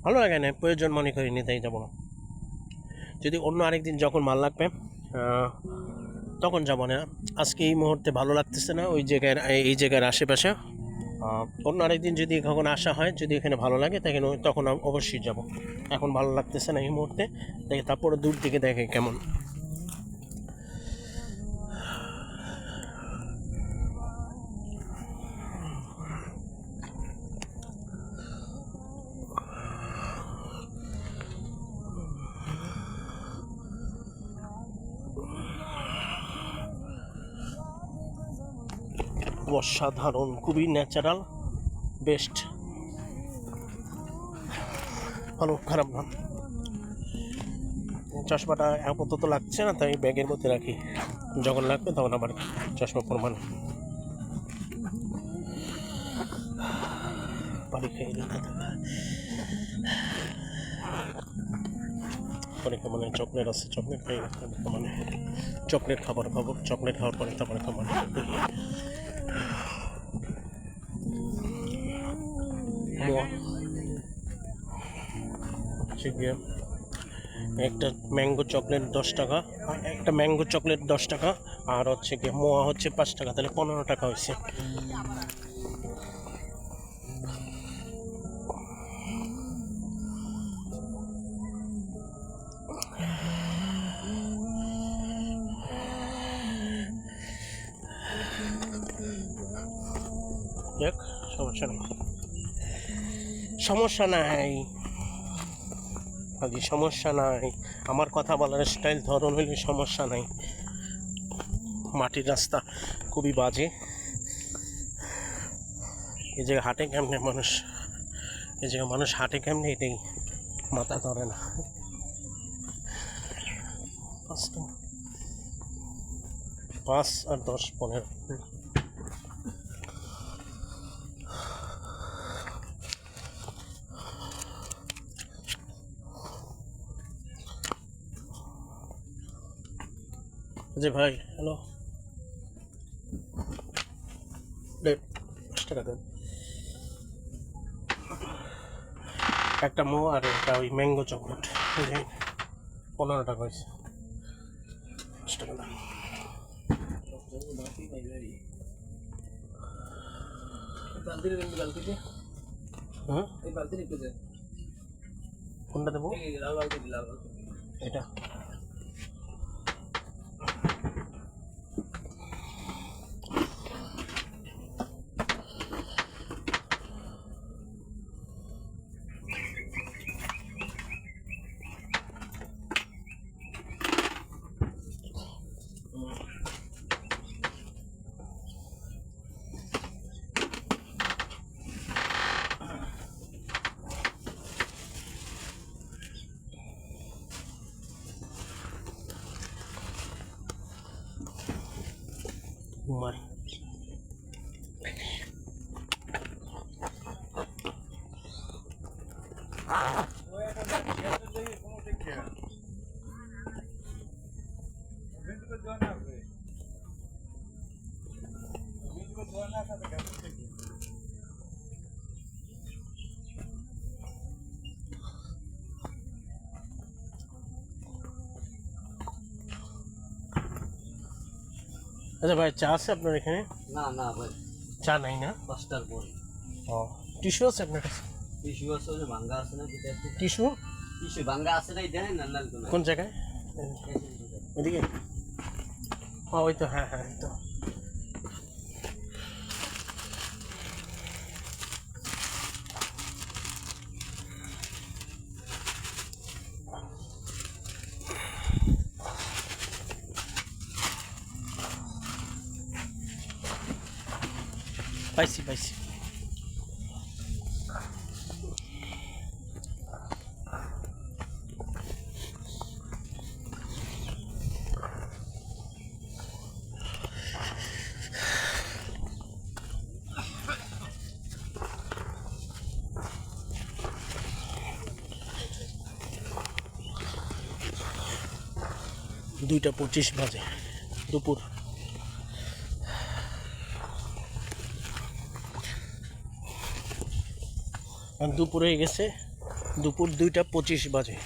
ভালো লাগে না, প্রয়োজন মনে করিনি তাই যাবো না। যদি অন্য আরেকদিন যখন মাল লাগবে তখন যাবো না। আজকে এই মুহূর্তে ভালো লাগতেছে না ওই জায়গায়, এই জায়গার আশেপাশে। অন্য আরেকদিন যদি কখন আসা হয়, যদি এখানে ভালো লাগে তখন অবশ্যই যাব। এখন ভালো লাগতেছে না এই মুহূর্তে, দেখে তারপরে দূর থেকে দেখে কেমন। অসাধারণ, খুবই ন্যাচারাল, বেস্ট, ভালো, খারাপ না। চশমাটা আপাতত লাগছে না, তাই ব্যাগের মধ্যে রাখি, যখন লাগবে তখন আবার চশমা পরমান। বাড়ি খেয়ে পরে মানে চকলেট আছে, চকলেট খাই মানে চকলেট খাবার খাবো, চকলেট খাওয়ার পরে তারপরে খাবার একটা ম্যাঙ্গো চকলেট 10 টাকা, একটা ম্যাঙ্গো চকলেট 10 টাকা, আর হচ্ছে গিয়ে মোয়া হচ্ছে 5 টাকা, তাহলে 15 টাকা হয়েছে। দেখ, সমস্যা নেই, সমস্যা নাই, খালি সমস্যা নাই। আমার কথা বলার স্টাইল ধরন হইলে সমস্যা নাই। মাটির রাস্তা খুবই বাজে, এই জায়গায় হাঁটে কেমনে মানুষ, এই জায়গায় মানুষ হাঁটে কেমনে এটাই মাথা ধরে না। 5 আর 10 15। জি ভাই, হ্যালো, 10 টাকা দেন একটা মো, আর একটা ওই ম্যাঙ্গো চকলেট 15 টাকা হয়েছে। 10 টাকা দাম। হ্যাঁ, কোনটা দেবো? এটা ঘুমায়। আচ্ছা ভাই, চা আছে আপনার এখানে? না না ভাই, চা নাই না? 5টার পরে। ও, টিস্যু আছে আপনার কাছে? টিস্যু আছে, ওই যে ভাঙ্গা আছে না, টিস্যু টিস্যু ভাঙ্গা আছে না, দেখেন না লাগতো না। কোন জায়গায়? এদিকে? ওই তো, হ্যাঁ হ্যাঁ, তো পাইছি পাইছি। দুইটা 25 বাজে, দুপুর। আর দুপুর হয়ে গেছে, দুপুর 2টা 25 বাজে।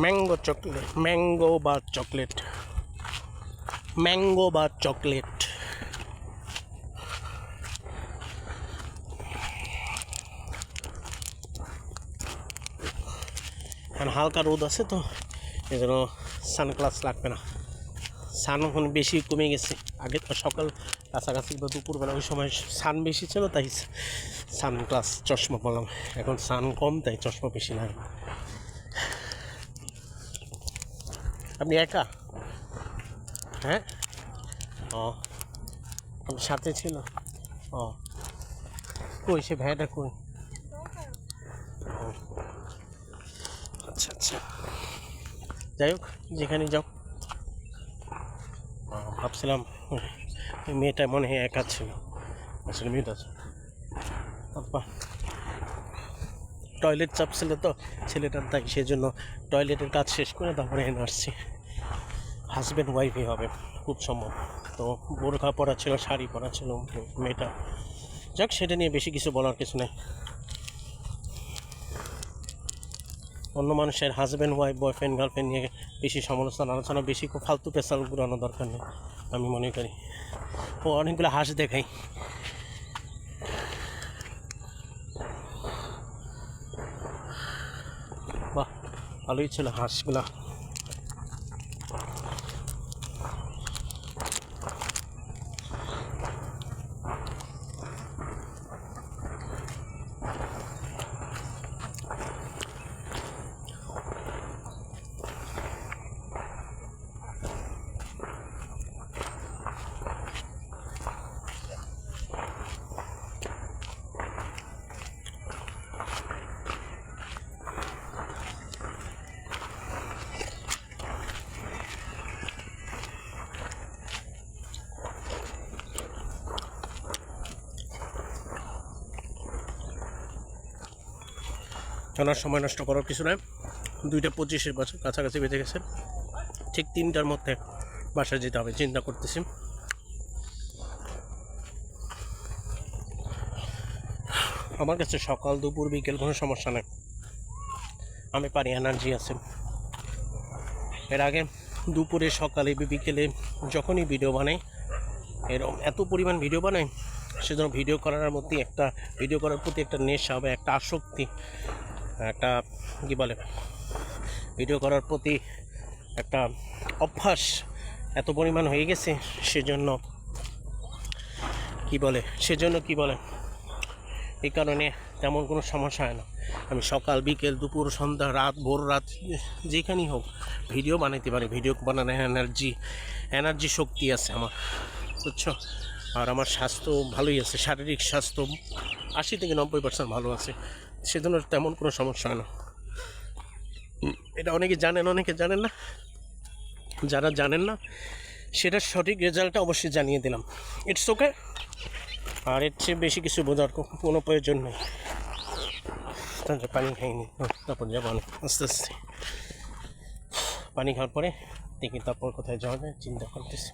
ম্যাঙ্গো চকলেট, ম্যাঙ্গো বা চকলেট, ম্যাঙ্গো বা চকলেট। আর হালকা রোদ আছে তো এই জন্য সানগ্লাস লাগবে না। সান এখন বেশি কমে গেছে, আগে তো সকাল কাছাকাছি বা দুপুরবেলা ওই সময় সান বেশি ছিল, তাই সানগ্লাস চশমা পরলাম। এখন সান কম, তাই চশমা বেশি লাগে। আপনি একা? হ্যাঁ, ও আপনার সাথে ছিল? ও কই সে ভাইয়াটা কই? ও, আচ্ছা আচ্ছা, যাই হোক যেখানে যাও। ভাবছিলাম ওই মেয়েটা মনে হয় একা ছিল, আসলে মেয়েটা আছে। আপা টয়লেট চাপ ছিল তো ছেলেটার, তাই সেজন্য টয়লেটের কাজ শেষ করে তারপরে এনে আসছি। হাজব্যান্ড ওয়াইফই হবে খুব সম্ভব। তো বোরখা পরা ছিল, শাড়ি পরা ছিল মেয়েটা। যাক, সেটা নিয়ে বেশি কিছু বলার কিছু নেই। অন্য মানুষের হাজব্যান্ড ওয়াইফ, বয়ফ্রেন্ড গার্লফ্রেন্ড নিয়ে বেশি সমালোচনা আলোচনা, বেশি খুব ফালতু পেশাল ঘুরানোর দরকার নেই আমি মনে করি। ও অনেকগুলো হাঁস দেখাই। বাহ, ভালোই ছিল হাঁসগুলা। জানার সময় নষ্ট করার কিছু নয়, 2টা 25 বছর কাছাকাছি বেঁচে গেছে। ঠিক 3টার মধ্যে বাসায় যেতে হবে চিন্তা করতেছি। আমার কাছে সকাল দুপুর বিকেল কোনো সমস্যা নেই, আমি পারি, এনার্জি আছে। এর আগে দুপুরে সকালে বিকেলে যখনই ভিডিও বানাই, এরকম এত পরিমাণ ভিডিও বানাই, সেজন্য ভিডিও করার মধ্যে একটা, ভিডিও করার প্রতি একটা নেশা বা একটা আসক্তি, একটা কী বলে, ভিডিও করার প্রতি একটা অভ্যাস এত পরিমাণ হয়ে গেছে, সেজন্য কি বলে এই কারণে তেমন কোনো সমস্যা হয় না। আমি সকাল বিকেল দুপুর সন্ধ্যা রাত ভোর রাত যেখানেই হোক ভিডিও বানাইতে পারি। ভিডিও বানানোর এনার্জি শক্তি আছে আমার, বুঝছো। আর আমার স্বাস্থ্য ভালোই আছে, শারীরিক স্বাস্থ্য 80 থেকে 90% ভালো আছে, সেজন্য তেমন কোনো সমস্যা হয় না। এটা অনেকে জানেন, অনেকে জানেন না। যারা জানেন না সেটা সঠিক রেজাল্টটা অবশ্যই জানিয়ে দিলাম। It's okay. আর এর চেয়ে বেশি কিছু বোঝার কোনো প্রয়োজন নেই। তাহলে পানি খাইনি, তারপর যাবো অনেক আস্তে আস্তে। পানি খাওয়ার পরে দেখি তারপর কোথায় যাওয়া যায় চিন্তা করতেছি।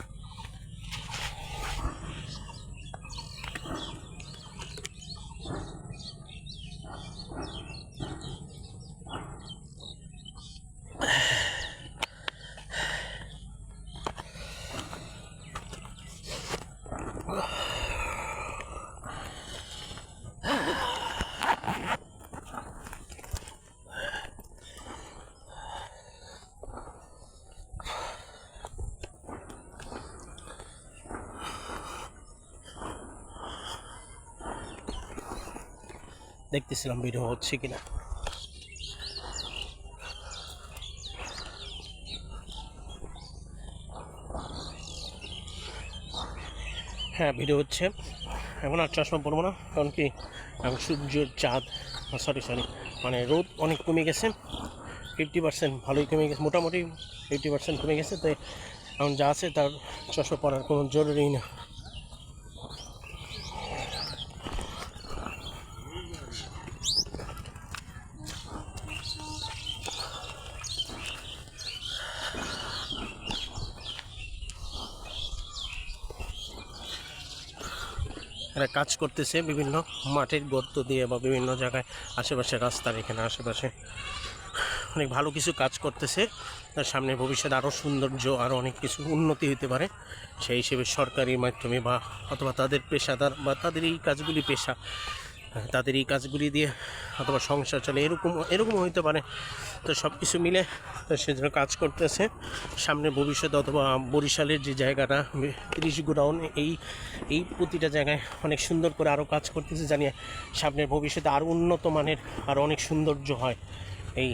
দেখতেছিলাম ভিডিও হচ্ছে কিনা। হ্যাঁ, ভিডিও হচ্ছে। এখন আর চশমা পরবো না, কারণ কি এখন সূর্যের চাঁদ সরি মানে রোদ অনেক কমে গেছে, 50% ভালোই কমে গেছে, মোটামুটি 50% কমে গেছে। তাই এখন যা আছে তার চশমা পরার কোনো জরুরি না। এরা কাজ করতেছে বিভিন্ন মাটির গর্ত দিয়ে বা বিভিন্ন জায়গায় আশেপাশে রাস্তার এখানে আশেপাশে অনেক ভালো কিছু কাজ করতেছে। তার সামনে ভবিষ্যতে আরও সৌন্দর্য আরও অনেক কিছু উন্নতি হতে পারে, সেই হিসেবে সরকারি মাধ্যমে বা অথবা তাদের পেশাদার বা তাদের এই কাজগুলি পেশা, তাদের এই কাজগুলি দিয়ে অথবা সংসার চলে, এরকমও হইতে পারে। তো সব কিছু মিলে তো সেজন্য কাজ করতেছে। সামনে ভবিষ্যতে অথবা বরিশালের যে জায়গাটা 30 গোডাউন, এই প্রতিটা জায়গায় অনেক সুন্দর করে আরও কাজ করতেছে, জানিয়ে সামনের ভবিষ্যতে আরও উন্নত মানের আরও অনেক সৌন্দর্য হয়। এই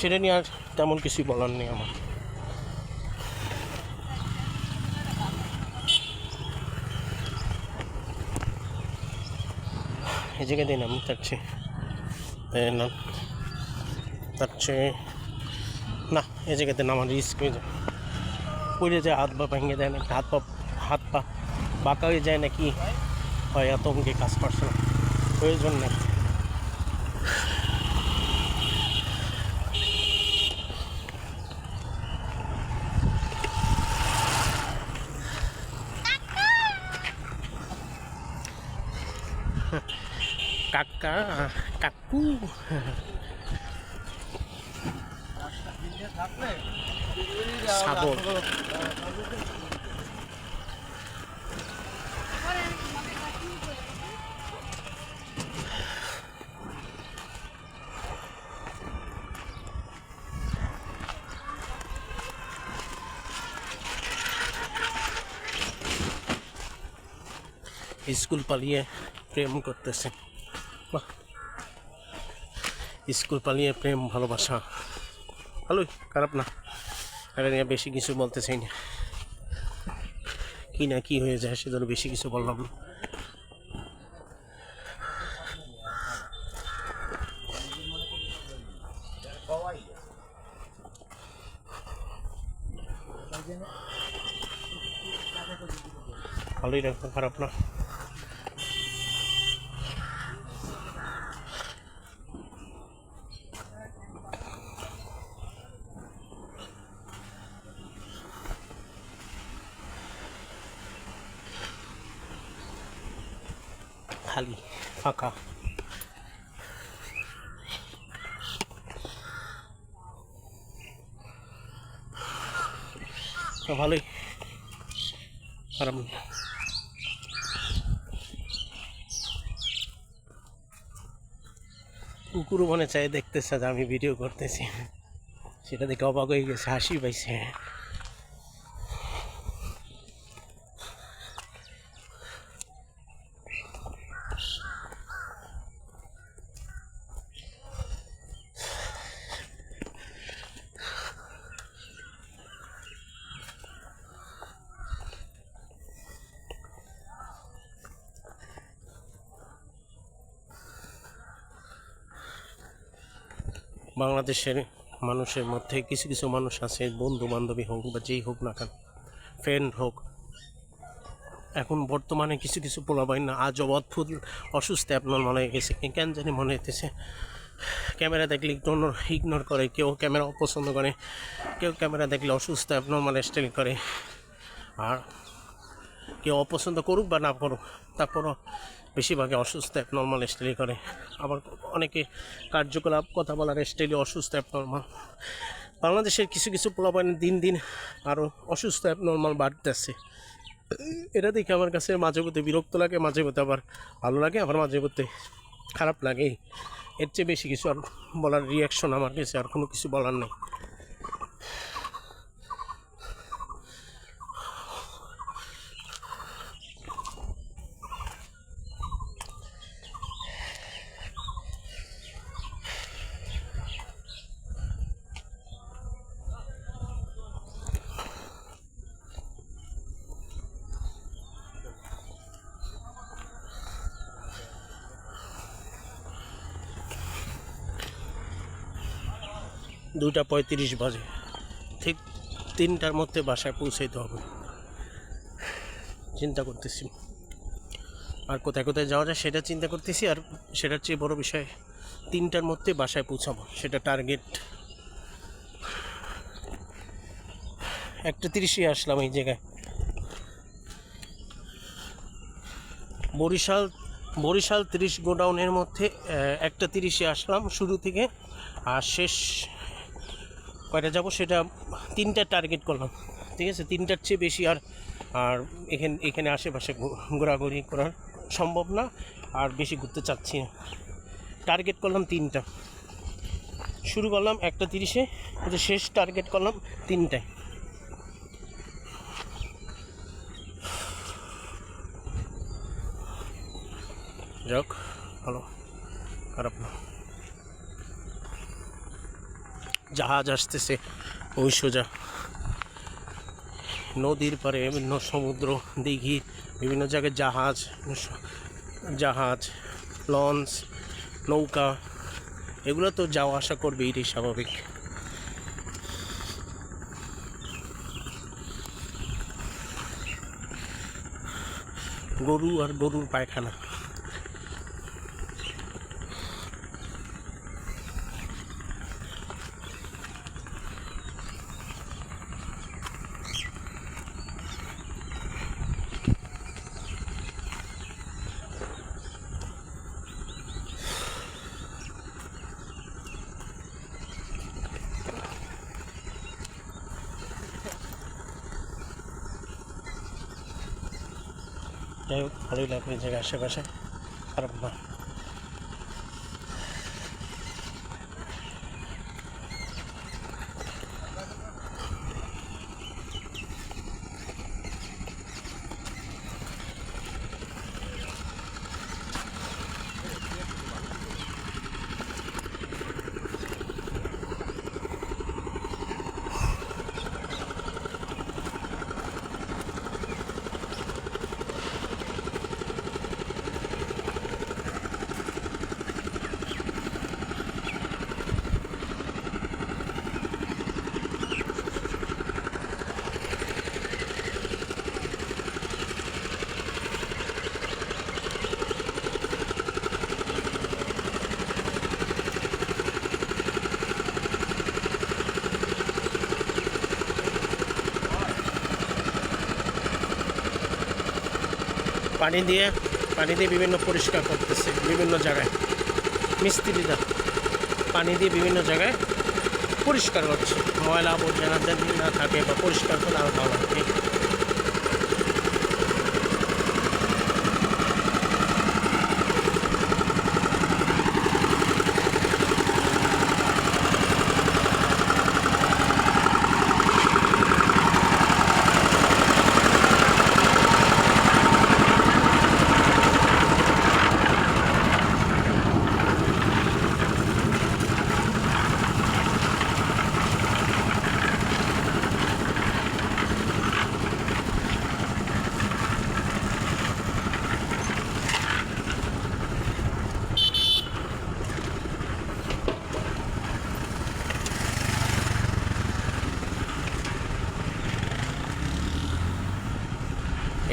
সেটা নিয়ে আর তেমন কিছুই বলার নেই আমার। এই জায়গায় দিন আমি চাচ্ছি না, এই জায়গাতে নামার রিস্ক হয়ে যায়, পড়ে যায়, হাত পা ভেঙে দেয় না, হাত পা বাঁকা হয়ে যায় নাকি হয়, আতঙ্কে কাজ করছে না, প্রয়োজন নেই। কাকা কাকু সাগর স্কুল পালিয়ে প্রেম করতেছে, বাহ, স্কুল পালিয়ে প্রেম ভালোবাসা ভালোই, খারাপ না। এটা নিয়ে বেশি কিছু বলতে চাই না, কি না কি হয়ে যায় সেজন্য বেশি কিছু বললাম না। ভালোই রাখবো, খারাপ না। খালি ফাঁকা, ভালোই, খারাপ না। কুকুরও মনে চাই দেখতেছে যে আমি ভিডিও করতেছি, সেটা দেখে অবাক হয়ে গেছে, হাসি পাইছে। বাংলাদেশের মানুষের মধ্যে কিছু কিছু মানুষ আছে, বন্ধু বান্ধবী হোক বা যেই হোক না কেন, ফ্রেন্ড হোক, এখন বর্তমানে কিছু কিছু পোলাপাইন না আজ অদ্ভুত অসুস্থ অ্যাবনর্মাল হয়ে গেছে, কেন জানি মনে হইতেছে। ক্যামেরা দেখলে ইগনোর করে, কেউ ক্যামেরা অপছন্দ করে, কেউ ক্যামেরা দেখলে অসুস্থ অ্যাবনর্মাল স্টাইল করে, আর কেউ অপছন্দ করুক বা না করুক তারপরও বেশিরভাগে অসুস্থ অ্যাবনর্মাল স্টাইল করে। আবার অনেকে কার্যকলাপ কথা বলার স্টাইলে অসুস্থ অ্যাবনর্মাল। বাংলাদেশের কিছু কিছু পোলাপাইন দিন দিন আরও অসুস্থ অ্যাবনর্মাল বাড়তেছে। এটা দেখে আমার কাছে মাঝে মধ্যে বিরক্ত লাগে, মাঝে মধ্যে আবার ভালো লাগে, আবার মাঝে মধ্যে খারাপ লাগে। এর চেয়ে বেশি কিছু আর বলার রিয়াকশন আমার কাছে আর কোনো কিছু বলার নেই। 2:35 বাজে, ঠিক 3টার মধ্যে বাসায় পৌঁছাইতে হবে। চিন্তা করতেছি আর কোথায় কোথায় যাওয়া যায় সেটা চিন্তা করতেছি, আর সেটার চেয়ে বড় বিষয় 3টার মধ্যে বাসায় পৌঁছাবো, সেটা টার্গেট। 1:30 আসলাম এই জায়গায়। বরিশাল 30 গোডাউনের মধ্যে 1:30 আসলাম শুরু থেকে, আর শেষ কয়টা যাব সেটা 3টা টার্গেট করলাম। ঠিক আছে, 3টার চেয়ে বেশি আর আর এখানে আশেপাশে ঘোরাঘুরি করা সম্ভব না, আর বেশি ঘুরতে চাচ্ছি না। টার্গেট করলাম 3টা, শুরু করলাম 1:30-এ, শেষ টার্গেট করলাম 3টায়। যাক, ভালো, খারাপ না। জাহাজ আসতেছে ওই সোজা নদীর পাড়ে, বিভিন্ন সমুদ্র, দিঘি, বিভিন্ন জায়গায় জাহাজ, লঞ্চ, নৌকা, এগুলো তো যাওয়া আসা করবে, এটাই স্বাভাবিক। গরু আর গরুর পায়খানা। যাই হোক, ভালোই লাগবে এই জায়গায়, আশেপাশে খারাপ না। পানি দিয়ে বিভিন্ন পরিষ্কার করতেছে বিভিন্ন জায়গায়, মিস্ত্রিরা পানি দিয়ে বিভিন্ন জায়গায় পরিষ্কার করছে, ময়লা আবর্জনা যদি না থাকে বা পরিষ্কার করে আরও ভালো থাকে।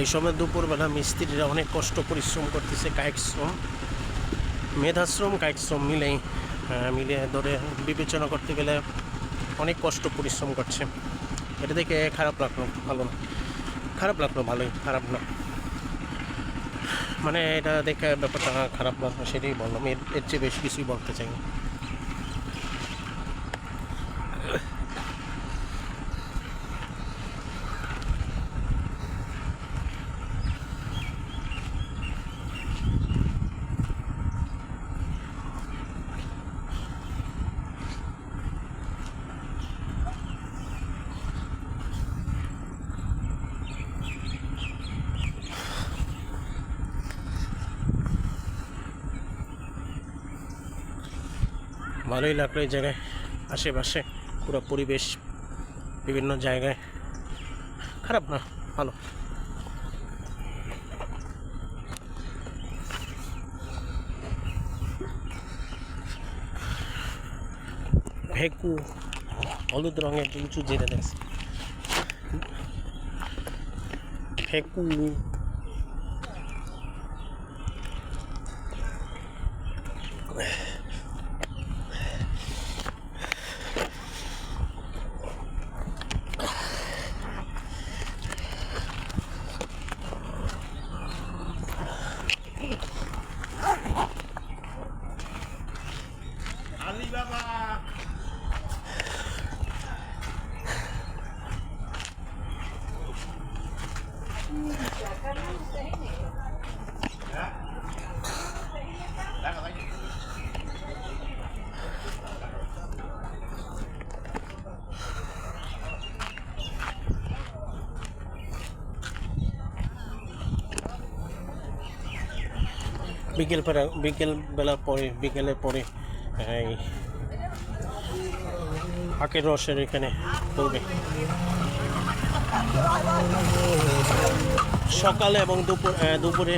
এই সময় দুপুরবেলা মিস্ত্রিরা অনেক কষ্ট পরিশ্রম করতেছে, কায়িক শ্রম, মেধাশ্রম, কায়িক শ্রম মিলে ধরে বিবেচনা করতে গেলে অনেক কষ্ট পরিশ্রম করছে। এটা দেখে খারাপ লাগলো, ভালো না, খারাপ লাগলো, ভালোই, খারাপ না, মানে এটা দেখে ব্যাপারটা খারাপ লাগলো, সেটাই বললাম, এর চেয়ে বেশি কিছুই বলতে চাই না। ভালোই লাগলো এই জায়গায়, আশেপাশে পুরো পরিবেশ, বিভিন্ন জায়গায়, খারাপ না, ভালো। ভেকু হলুদ রঙের উঁচু জেনে দেখছি ফেকু আলি বাবা বিকেলের পরে এই আখের রসের এখানে পড়বে সকালে এবং দুপুরে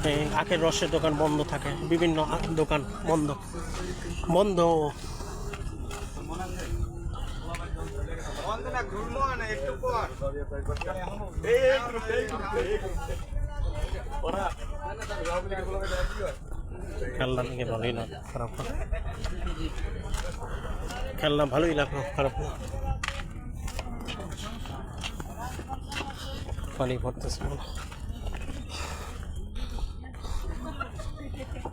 এই আখের রসের দোকান বন্ধ থাকে বিভিন্ন দোকান বন্ধ বন্ধ খেলনা থেকে ভালোই না খারাপ না খেলনা ভালোই লাগলো খারাপ না পানি ভরতেছে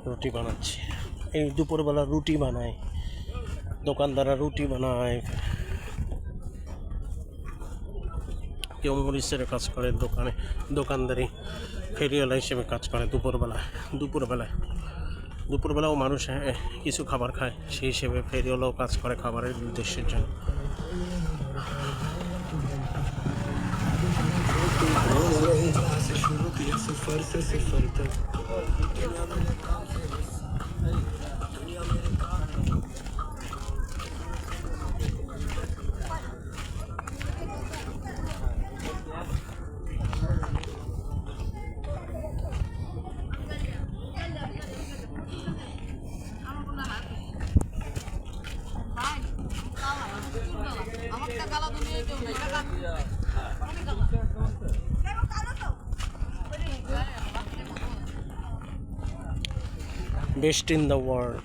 রুটি বানাচ্ছি এই দুপুরবেলা রুটি বানায় দোকানদাররা রুটি বানায় কেউ মরিচের কাজ করে দোকানদারি ফেরিওয়ালা হিসেবে কাজ করে দুপুরবেলাও মানুষ কিছু খাবার খায় সেই হিসেবে ফেরিওয়ালাও কাজ করে খাবারের উদ্দেশ্যের জন্য Best in the world.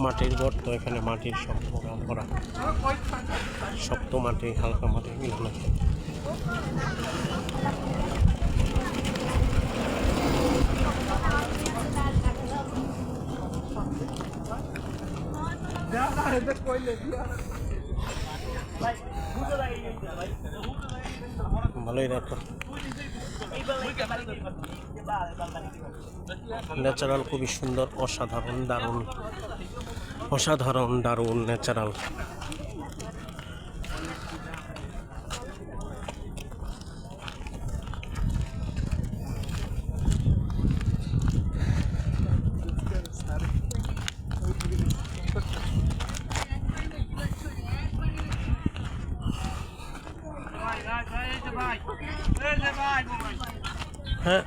মাটির গর্ত এখানে মাটির শক্ত করা শক্ত মাটি হালকা মাটি মিলানো ভালোই রাখো ন্যাচারাল খুবই সুন্দর অসাধারণ দারুণ ন্যাচারাল হ্যাঁ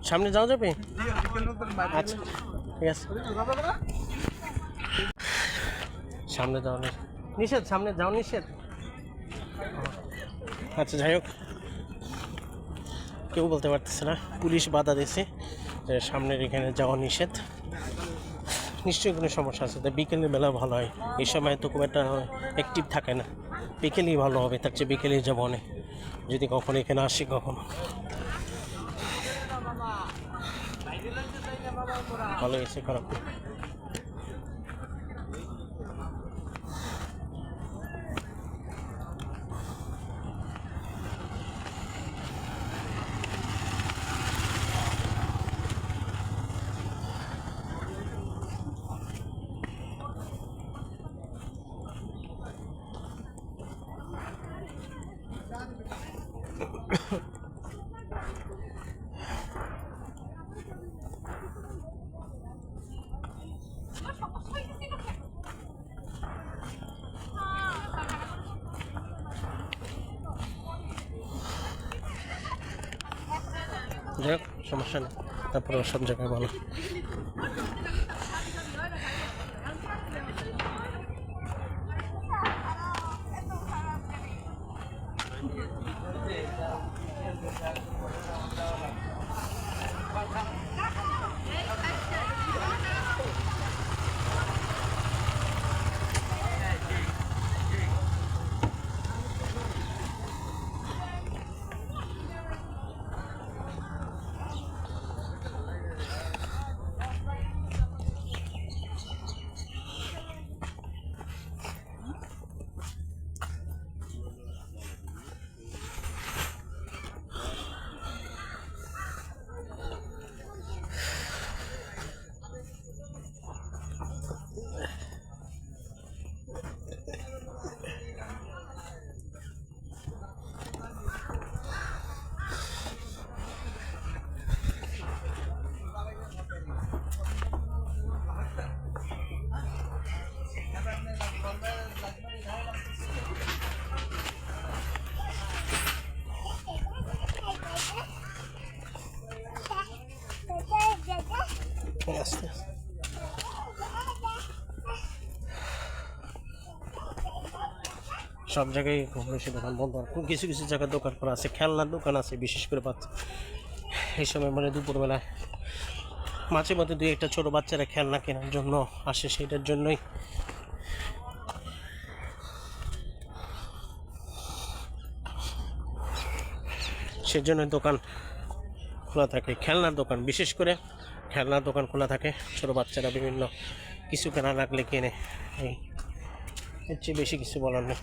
সামনে যাওয়া যাবে আচ্ছা ঠিক আছে সামনে যাওয়া নিষেধ সামনে যাওয়া নিষেধ আচ্ছা যাই হোক কেউ বলতে পারতেছে না পুলিশ বাধা দিয়েছে যে সামনের এখানে যাওয়া নিষেধ নিশ্চয়ই কোনো সমস্যা আছে তাই বিকেলের বেলা ভালো হয় এই সময় তো খুব একটা অ্যাক্টিভ থাকে না বিকেলেই ভালো হবে তার চেয়ে বিকেলেই যাবো অনেক যদি কখনো এখানে আসি কখনো ভালো হয়েছে খারাপ যাই হোক সমস্যা নেই, তারপরে সব জায়গায় ভালো। আস্তে আস্তে। সব জায়গায় খুব বেশি দোকান বন্ধ, আর কিছু কিছু জায়গায় দোকান করা আছে, খেলনার দোকান আছে বিশেষ করে বাচ্চা এই সময় মানে দুপুরবেলায় মাঝে মধ্যে দুই একটা ছোটো বাচ্চারা খেলনা কেনার জন্য আসে, সেটার জন্যই সেজন্য দোকান খোলা থাকে, খেলনার দোকান বিশেষ করে খেলনার দোকান খোলা থাকে। ছোটো বাচ্চারা বিভিন্ন কিছু কেনা লাগলে কেনে, এই এর চেয়ে বেশি কিছু বলার নেই।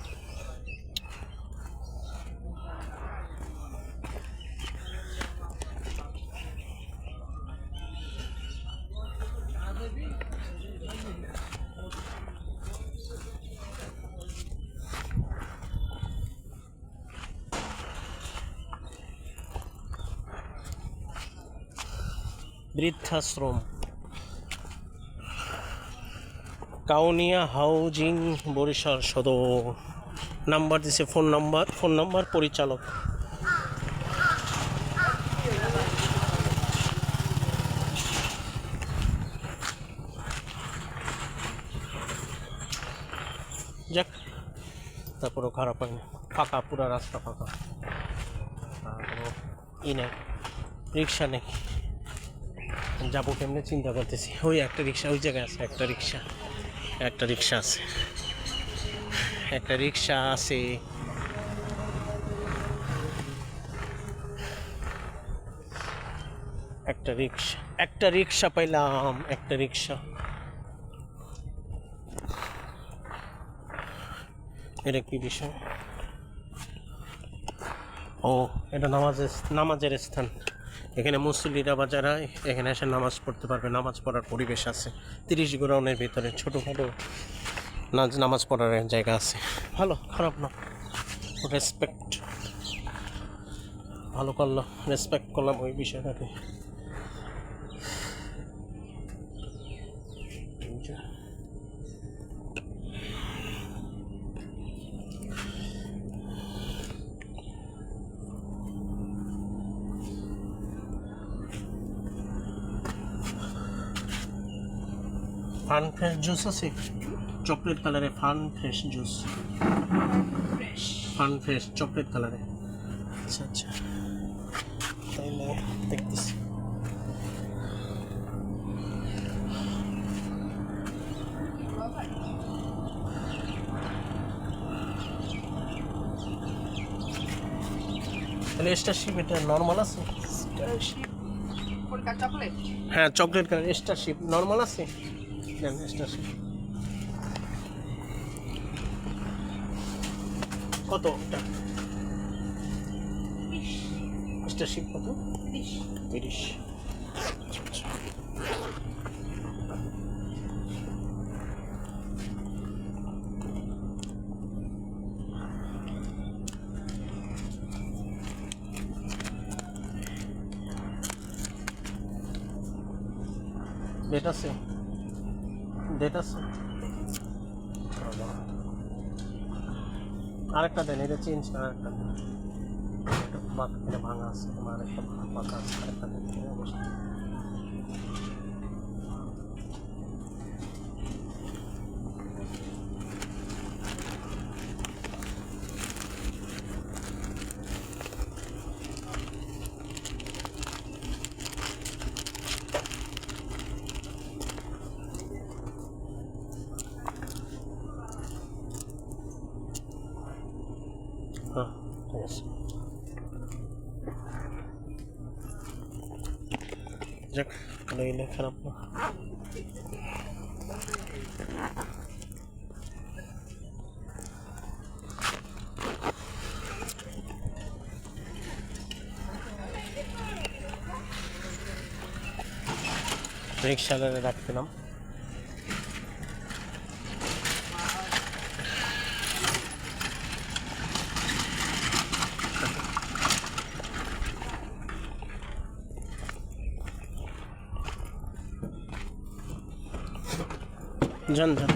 বৃদ্ধাশ্রম, কাউনিয়া হাউজিং বরিশাল সদর। নাম্বার দিছে, ফোন নাম্বার পরিচালক। যাক, তারপরেও খারাপ হয় না, ফাঁকা, পুরা রাস্তা ফাঁকা, তারপরও নেই, রিক্সা নেই, যাবো কেমনে চিন্তা করতেছি। ওই একটা রিক্সা ওই জায়গায় আছে, একটা রিক্সা আছে, একটা রিক্সা আছে। একটা রিক্সা পাইলাম, একটা রিক্সা। এটা কি বিষয়? ও, এটা নামাজের স্থান। এখানে মুসল্লিরা বা যারা এখানে এসে নামাজ পড়তে পারবে, নামাজ পড়ার পরিবেশ আছে। 30 গ্রাউন্ডের ভিতরে ছোটোখাটো নামাজ পড়ার জায়গা আছে, ভালো, খারাপ না। রেসপেক্ট, ভালো করলো, রেসপেক্ট করলাম ওই বিষয়টাকে। ফান ফ্রেশ জুস আছে, চকলেট কালারে fun fresh juice, fun fresh chocolate কালারে। আচ্ছা আচ্ছা, তাইলে দেখতেছি। তাহলে স্টারশিপ এটা নর্মাল আছে? হ্যাঁ, চকলেট কালার স্টারশিপ নর্মাল আছে। স্টারশিপ কত? স্টারশিপ কত? 30। ডেট আছে, আরেকটা দেন, এটা চেঞ্জ করা, আরেকটা দেন। বাঁকা ভাঙা আছে, আমার একটা পাকা আছে, আরেকটা অবস্থা। হ্যাঁ ঠিক আছে, যাক ভালো গেলে খারাপ না। রিক্সাওয়ালা রাখছিলাম, যান যান যান।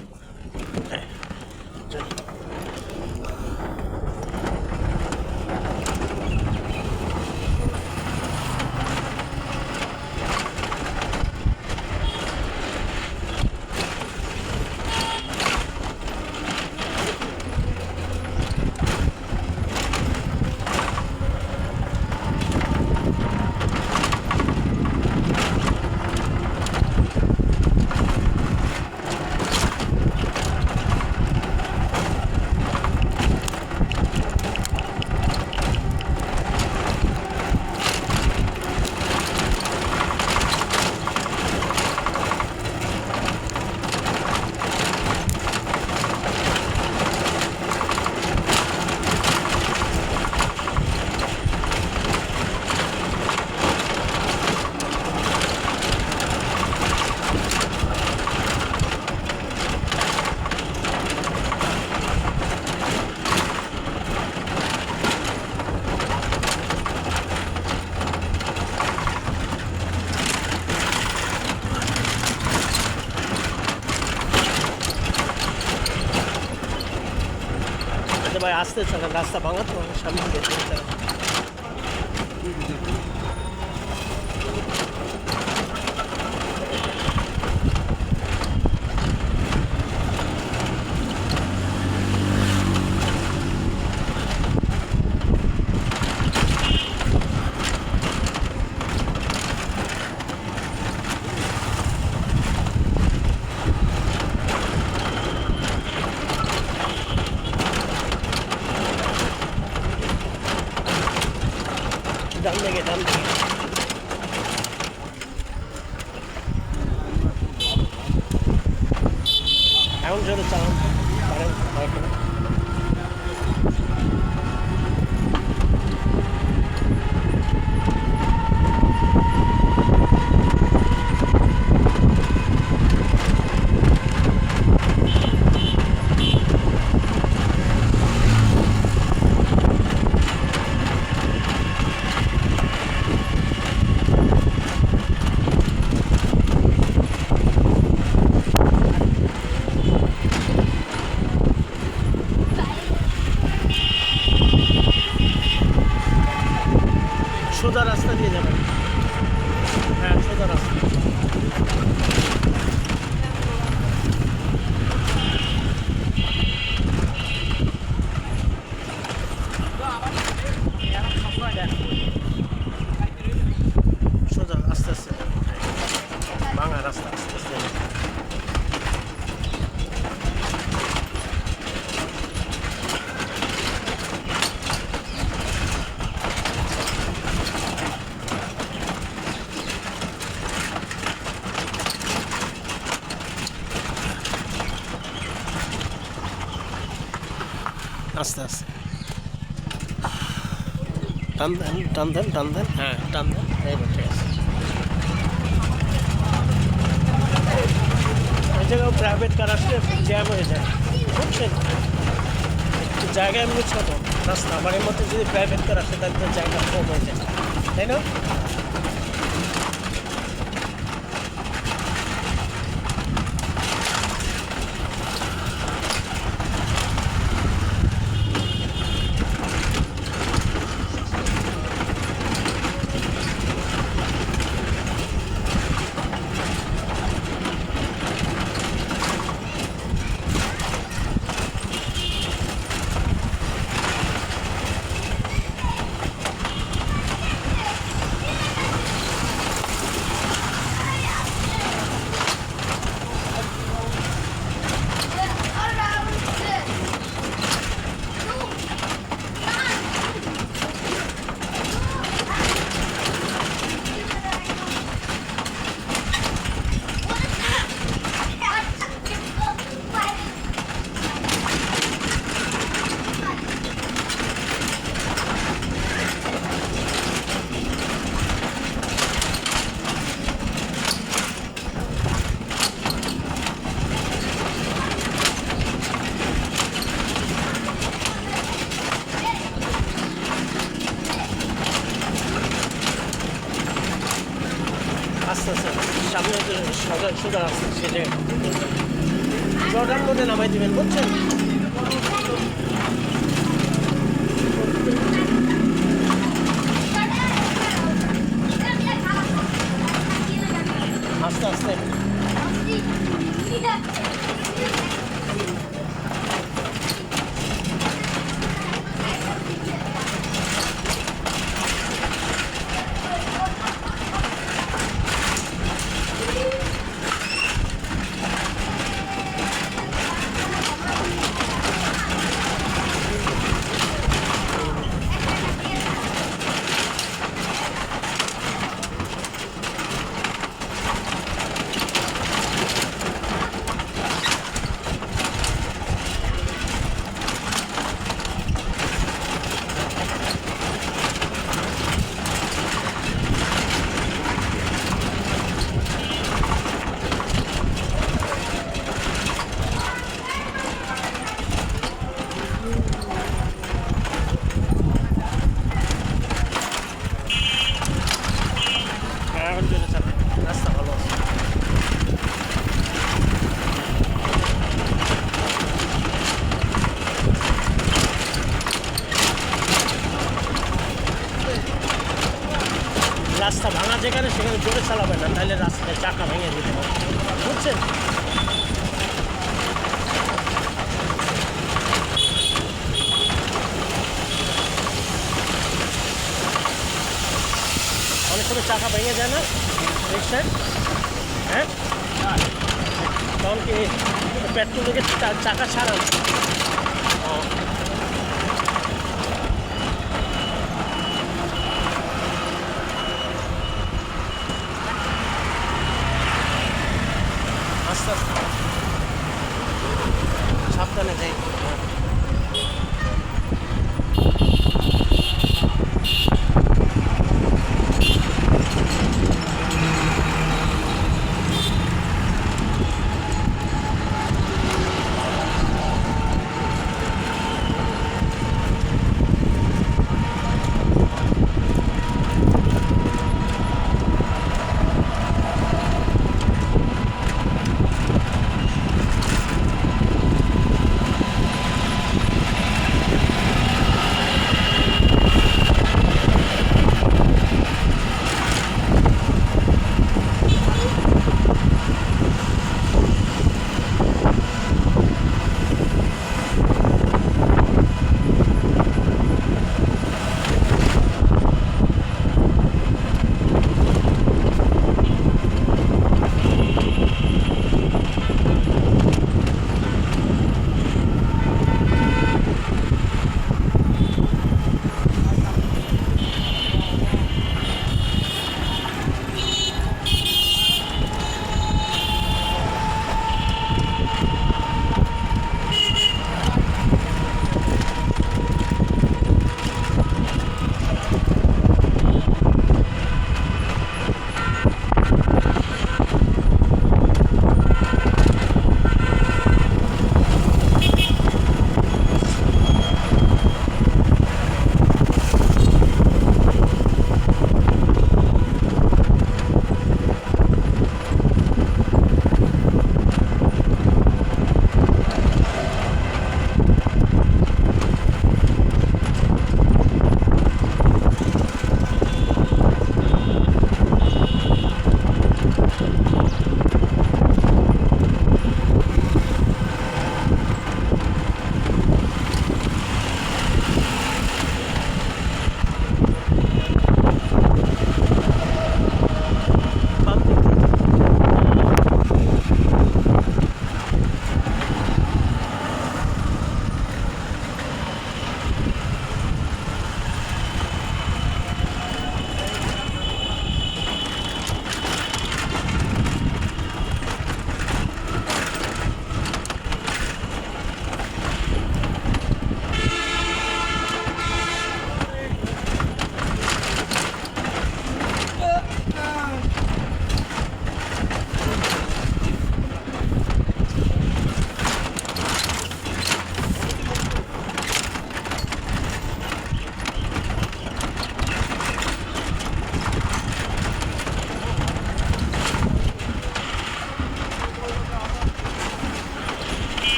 ভাই আসতে চালান, রাস্তা ভাঙা তো সামনে দেখতে চালান। ডান দিকে ডান দিকে, এখন যদি চালান পারেন হয়তো। সোজা রাস্তা দিয়ে যাবেন, হ্যাঁ সোজা রাস্তা। সোজা আস্তে আস্তে ভাঙা রাস্তা, আস্তে আস্তে আস্তে আস্তে টান দেন টান দেন টান দেন, হ্যাঁ টান দেন, এইবার ঠিক আছে। এই জায়গায় প্রাইভেট কার আসলে জ্যাম হয়ে যায়, বুঝছেন? জায়গা এমনি ছোটো রাস্তা, বাড়ির মধ্যে যদি প্রাইভেট কার আসে তাহলে তো জায়গা কম হয়ে যায়, তাই না? আস্তে আস্তে সামনে যে সোজা সোজা আসছে সে জায়গায় জর্ডান মোড়ে নামাই দিবেন বুঝছেন। আস্তে আস্তে এখন জোরে চালান, রাস্তা ভালো আছে। রাস্তা ভাঙা যেখানে সেখানে জোরে চালাবেন না, তাহলে রাস্তায় চাকা ভেঙে দিতে হবে বুঝছেন। অনেক সময় চাকা ভেঙে যায় না রিক্সায়, হ্যাঁ তখন কি পেট্রোল লেগে চাকা ছাড়ান। ও আস্তে আস্তে সাবধানে যাই।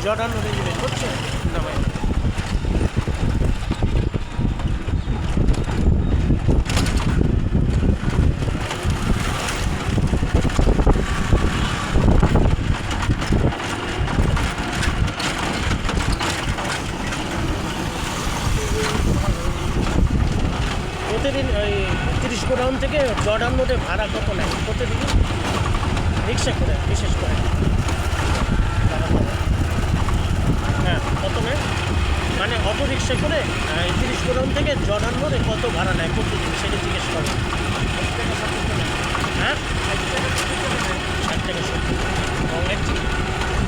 জর্ডান রোডে যাবেন, বুঝছেন? না ভাই, প্রতিদিন ওই 30 গোডাউন থেকে জর্ডান রোডে ভাড়া কত নেয় প্রতিদিন রিক্সা করে, বিশেষ করে? হ্যাঁ, কত নেয় মানে অটো রিক্সা করে 30 গোডাউন থেকে জর্ডান রোডে কত ভাড়া নেয় প্রতিদিন, সেটা জিজ্ঞেস করে। হ্যাঁ, 60 টাকা 70,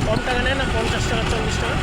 কম টাকা নেয় না? 50 টাকা 40 টাকা।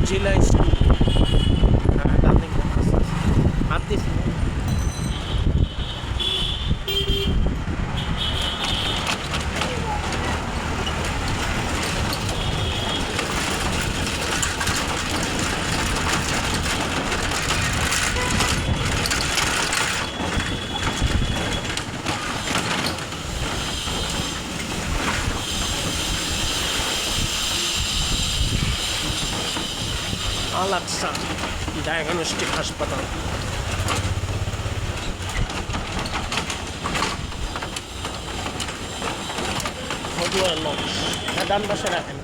জেলা স্কুল, হ্যাঁ, ডাবলিং হাত দিয়েছি। আল-আকসা ডায়াগনস্টিক হাসপাতাল। মধুয়ার লঞ্চ, ডান পাশে রাখেন।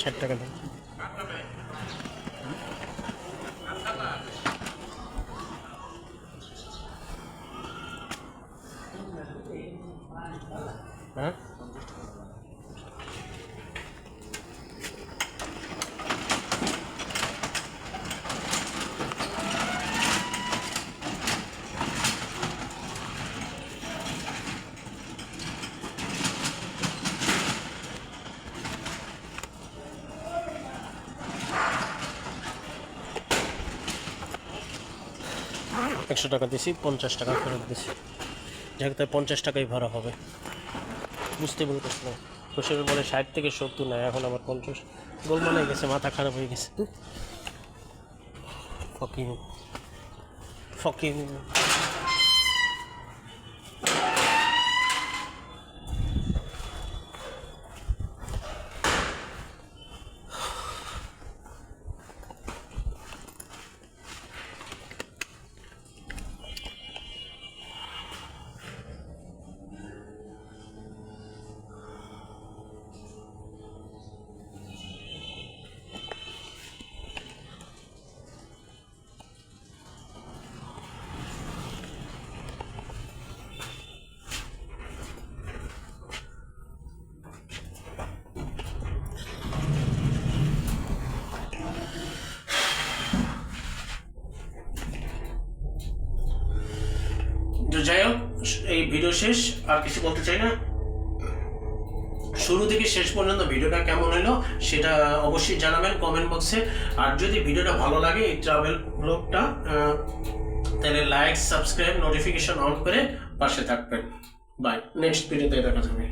ষাট টাকা দেন। হ্যাঁ, একশো টাকা দিছি, 50 টাকা ফেরত দিছি। যাই তাই 50 টাকাই ভাড়া হবে, বুঝতে বলতেছ না? খুশির বলে 60 থেকে 70 নেয়, এখন আবার 50। গোলমাল হয়ে গেছে, মাথা খারাপ হয়ে গেছে। ফকিং ফকিং যাই হোক, এই ভিডিও শেষ, আর কিছু বলতে চাই না। শুরু থেকে শেষ পর্যন্ত ভিডিওটা কেমন হলো সেটা অবশ্যই জানাবেন কমেন্ট বক্সে। আর যদি ভিডিওটা ভালো লাগে এই ট্রাভেল ব্লগটা, তাহলে লাইক, সাবস্ক্রাইব, নোটিফিকেশন অন করে পাশে থাকবেন। বাই, নেক্সট ভিডিওতে দেখা যাবে।